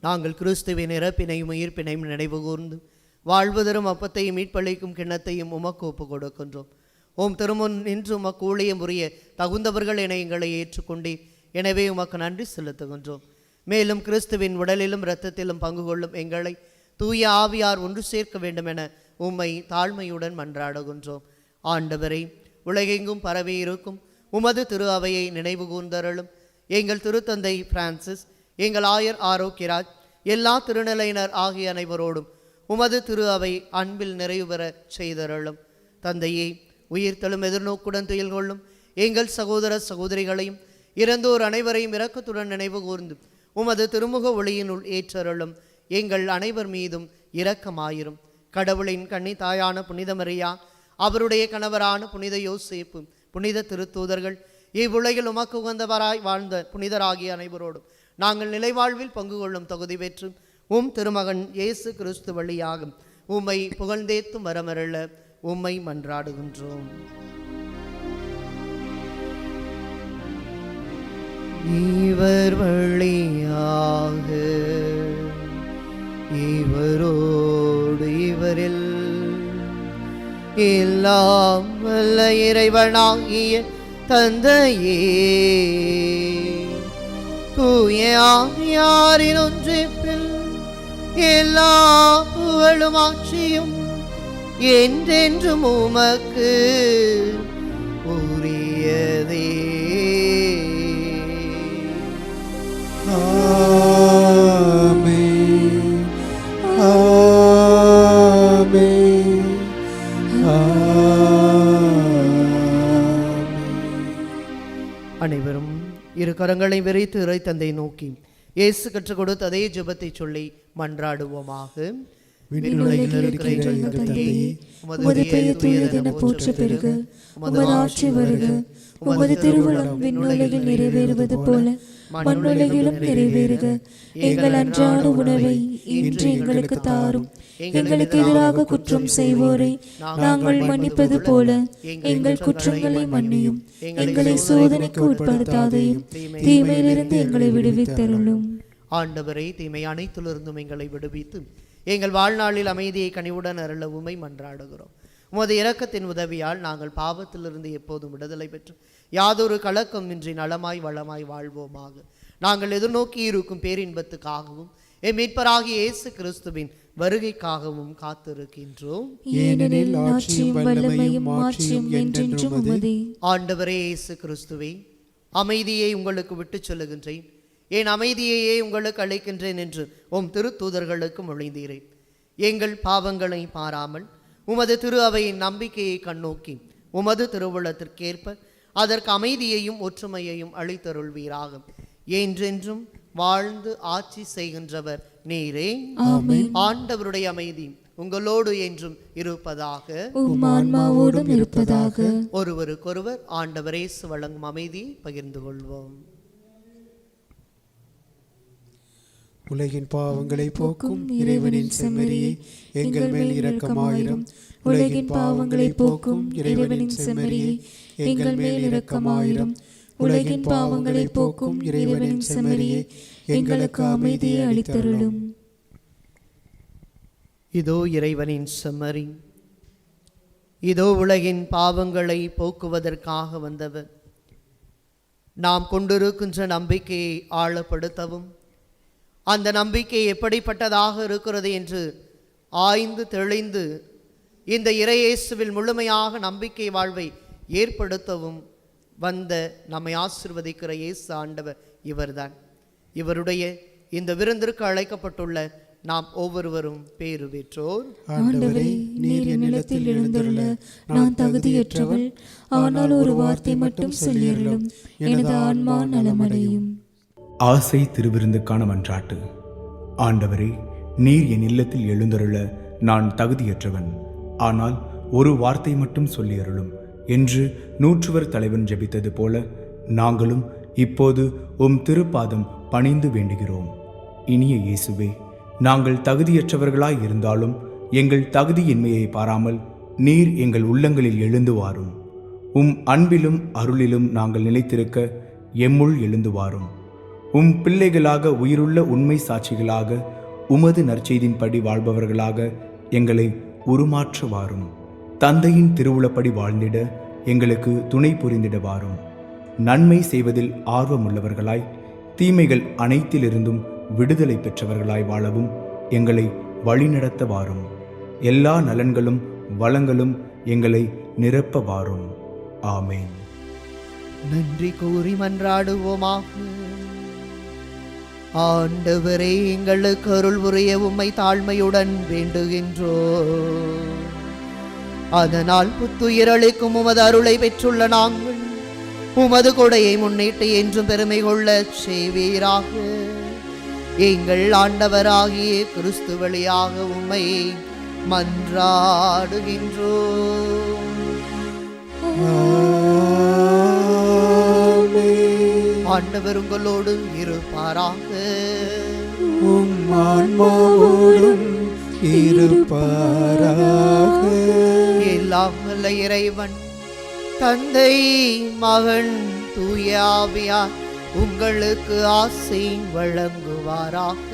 நாங்கள் கிறிஸ்துவின் இறப்பினையும் உயிர்ப்பினையும் நினைவு கூர்ந்து வாழ்வு தரும் அப்பத்தையும் மீட்பளிக்கும் கிண்ணத்தையும் உமக்கு ஒப்புக் கொடுக்கின்றோம். ஓம் திருமுன் நின்று உமக்கு ஊழியம் புரிய தகுந்தவர்கள் என எங்களை ஏற்றுக்கொண்டே, எனவே உமக்கு நன்றி செலுத்துகின்றோம். மேலும் கிறிஸ்துவின் உடலிலும் இரத்தத்திலும் பங்கு கொள்ளும் எங்களை தூய ஆவியார் ஒன்று சேர்க்க வேண்டும் என உம்மை தாழ்மையுடன் மன்றாடுகின்றோம். ஆண்டவரை, உலகெங்கும் பரவி இருக்கும் உமது திரு அவையை நினைவு கூர்ந்தருளும். எங்கள் திருத்தந்தை பிரான்சிஸ், எங்கள் ஆயர் ஆரோக்கியராஜ், எல்லா திருநிலையினர் ஆகிய அனைவரோடும் உமது திரு அவை அன்பில் நிறைவு பெற செய்தருளும். தந்தையே, உயிர்த்தெழும் எதிர்நோக்குடன் துயில் கொள்ளும் எங்கள் சகோதர சகோதரிகளையும் இறந்தோர் அனைவரையும் இரக்கத்துடன் நினைவு கூர்ந்து உமது திருமுக ஒளியினுள் ஏற்றருளும். எங்கள் அனைவர் மீதும் இரக்கமாயிரும். கடவுளின் கன்னி தாயான புனித மரியா, அவருடைய கணவரான புனித யோசேப்பு, புனித திருத்தூதர்கள், இவ்வுலகில் உமக்கு உகந்தவராய் வாழ்ந்த புனிதராகிய அனைவரோடும் நாங்கள் நிலைவாழ்வில் பங்கு கொள்ளும் தகுதி பெற்று உம் திருமகன் இயேசு கிறிஸ்து வழியாக உம்மை புகழ்ந்தேத்தும் வரமருள உம்மை மன்றாடுகின்றோம். இவர் வழியாக இவரோடு இவரில் எல்லாம் வல்ல இறைவனாகிய தந்தையே, தூய ஆவியாரின் ஒன்றிப்பில் எல்லா புகழும் ஆட்சியும் என்றென்றும் உமக்கு உரியதே. கரங்களை விரித்து இறை தந்தை நோக்கி இயேசு கற்றுக் கொடுத்த அதே ஜெபத்தை சொல்லி மன்றாடுவோமாக. விண்ணுலகில் இருக்கிற எங்கள் தந்தையே, உமது பெயர் தூயதென போற்றப் பெறுக. உமது ஆட்சி வருக. உமது திருவுளம் விண்ணுலகில் நிறைவேறுவது போல மண்ணுலகிலும் நிறைவேறுக. எங்கள் அன்றாட உணவை இன்று எங்களுக்கு தாரும். எங்களுக்கு எதிராக குற்றம் செய்வோரை நாங்கள் மன்னிப்பது போல எங்கள் குற்றங்களை மன்னியும். எங்களை சோதனைக்கு உட்படுத்தாதையும் தீமையிலிருந்து எங்களை விடுவித்தருளும். ஆண்டவரே, தீமை அனைத்திலிருந்தும் எங்களை விடுவித்து எங்கள் வாழ்நாளில் அமைதியை கனிவுடன் அருள உம்மை மன்றாடுகிறோம். உமது இரக்கத்தின் உதவியால் நாங்கள் பாவத்திலிருந்து எப்போதும் விடுதலை பெற்று யாதொரு கலக்கமின்றி நலமாய் வளமாய் வாழ்வோமாக. நாங்கள் எதிர்நோக்கி இருக்கும் பேரின்பத்துக்காகவும் என் மீட்பராகிய இயேசு கிறிஸ்துவின் வருகைக்காகவும் காத்திருக்கின்றோம். ஏனெனில் ஆட்சியும் வல்லமையும் மாட்சியும் என்றென்றும் உமதே. ஆண்டவரே இயேசு கிறிஸ்துவே, அமைதியை உங்களுக்கு விட்டுச் சொல்லுகின்றேன், என் அமைதியையே உங்களுக்கு அளிக்கின்றேன் என்று உம் திருத்தூதர்களுக்கு மொழிந்தீரேன். எங்கள் பாவங்களை பாராமல் உமது திரு அவையின் நம்பிக்கையை கண்ணோக்கி உமது திருவுளத்திற்கேற்ப அதற்கு அமைதியையும் ஒற்றுமையையும் அளித்தருள்வீராக. என்றென்றும் வாழ்ந்து ஆட்சி செய்கின்றவர் நீரே. ஆண்டவருடைய அமைதி உங்களோடு என்றும் இருப்பதாக. ஆன்மாவோடும் இருப்பதாக. ஒருவருக்கொருவர் ஆண்டவர் இயேசு வழங்கும் அமைதியை பகிர்ந்து கொள்வோம். உலகின் பாவங்களை போக்கும் இறைவனின் செம்மறியே, எங்கள் மேல் இரக்கமாயிரும். உலகின் பாவங்களை போக்கும் இறைவனின் செம்மறியே, எங்கள் மேல் இரக்கமாயிரும். உலகின் பாவங்களை போக்கும் இறைவனின் செம்மறியே, எங்களுக்கு அமைதியை அளித்தருளும். இதோ இறைவனின் செம்மறி, இதோ உலகின் பாவங்களை போக்குவதற்காக வந்தவர். நாம் கொண்டிருக்கின்ற நம்பிக்கையை ஆழப்படுத்தவும் அந்த நம்பிக்கை எப்படிப்பட்டதாக இருக்கிறது என்று ஆய்ந்து தெளிந்து இந்த இறையேசுவில் முழுமையாக நம்பிக்கை வாழ்வை ஏற்படுத்தவும் வந்த நம்மை ஆசீர்வதிக்கிற இயேசு ஆண்டவர் இவர்தான். இவருடைய இந்த விருந்திற்கு அழைக்கப்பட்டுள்ள நாம் ஒவ்வொருவரும் பேறு பெற்றோர். ஆண்டவரே, நீர் என் நிலத்தில் எழுந்துள்ள நான் தகுதியற்றவள், ஆனால் ஒரு வார்த்தை மட்டும் சொல்லியருளும், எனது ஆன்மா நலமடையும். ஆசை திருவிருந்துக்கான மன்றாட்டு. ஆண்டவரே, நீர் என் இல்லத்தில் எழுந்தருள நான் தகுதியற்றவன், ஆனால் ஒரு வார்த்தை மட்டும் சொல்லியருளும் என்று நூற்றுவர் தலைவன் ஜெபித்தது போல நாங்களும் இப்போது உம் திருப்பாதம் பணிந்து வேண்டுகிறோம். இனிய இயேசுவே, நாங்கள் தகுதியற்றவர்களாய் இருந்தாலும் எங்கள் தகுதியின்மையை பாராமல் நீர் எங்கள் உள்ளங்களில் எழுந்து வாரும். உம் அன்பிலும் அருளிலும் நாங்கள் நிலைத்திருக்க எம்முள் எழுந்து வாரும். உம் பிள்ளைகளாக உயிருள்ள உண்மை சாட்சிகளாக உமது நற்செய்தின்படி வாழ்பவர்களாக எங்களை உருமாற்ற வாரும். தந்தையின் திருவுளப்படி வாழ்ந்திட எங்களுக்கு துணை புரிந்திட வாரும். நன்மை செய்வதில் ஆர்வமுள்ளவர்களாய் தீமைகள் அனைத்திலிருந்தும் விடுதலை பெற்றவர்களாய் வாழவும் எங்களை வழிநடத்த வாரும். எல்லா நலன்களும் வளங்களும் எங்களை நிரப்ப வாரும். ஆமேன். நன்றி கூறி மன்றாடுவோமாக. ஆண்டவரே, எங்களுக்கு அருள் புரிய உம்மை தாழ்மையுடன் வேண்டுகின்றோம். அதனால் புத்துயிரளிக்கும் உமது அருளை பெற்றுள்ள நாங்கள் உமது கொடையை முன்னிட்டு என்றும் பெருமை கொள்ள செய்வீராக. எங்கள் ஆண்டவராகிய கிறிஸ்து வழியாக உம்மை மன்றாடுகின்றோம். ஆண்டவர் உங்களோடு இருப்பாராக. உம் ஆன்மாவோடும் இருப்பாராக. எல்லாம் வல்ல இறைவன் தந்தை, மகன், தூய ஆவியார் உங்களுக்கு ஆசை வழங்குவாராக.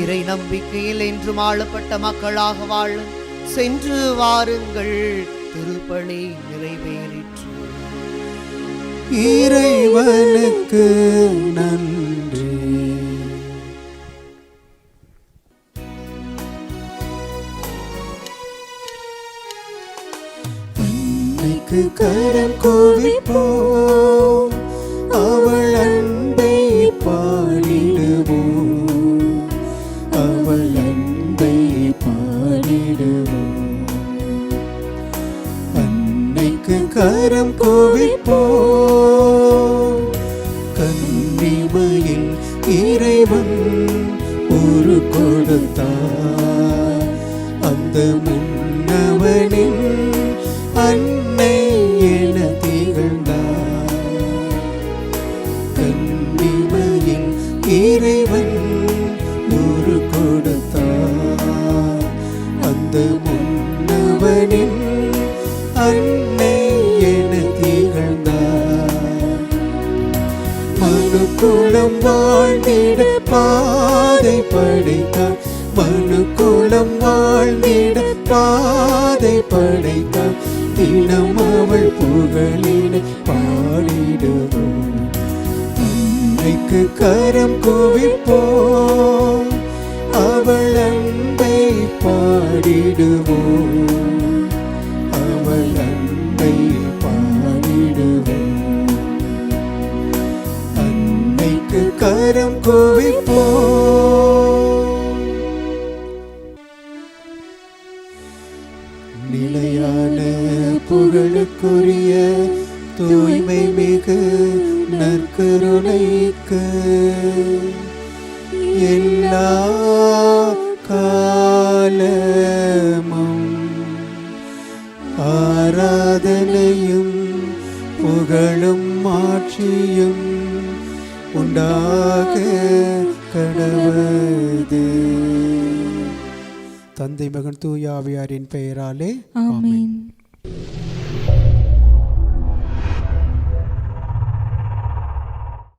இறை நம்பிக்கையில் என்றும் ஆளப்பட்ட மக்களாக வாழ சென்று வாருங்கள். திருப்பலி நிறைவேறிற்று. இறைவனுக்கு நன்றி. அன்னைக்கு கரம் குவிப்போம், அவள் அன்பை பாடிடுவோம், அவள் அன்பை பாடிடுவோம். அன்னை கரம் குவிப்போம். கன்னிமையில் இறைவன் ஒரு கொடுத்தார். அந்த முன்னவனின் அன்னை என திகழ்ந்தார். கன்னிமையில் இறைவன் ஒரு கொடுத்தார். அந்த முன்னவனின் அன்னை என திகழ்ந்தார். மனுக்குலம் வாழ்ந்திட பாதை படைத்தார். மனுக்குலம் வாழ்ந்திட பாதை படைத்தார். தினம் அவள் புகழினை பாடிடுவோம். அன்னைக்கு கரம் குவிப்போம். அவள் அன்பை பாடிடுவோம். அவள் அன்பை பாடிடுவோம். அன்னைக்கு கரம் குவிப்போம். நிலையான புகழுக்குரிய தூய்மை மிகு நற்கருணைக்கு எல்லா காலமும் ஆராதனையும் புகழும் ஆட்சியும் உண்டாக கடவது. தந்தை மகன் தூய ஆவியாரின் பெயராலே ஆமென்.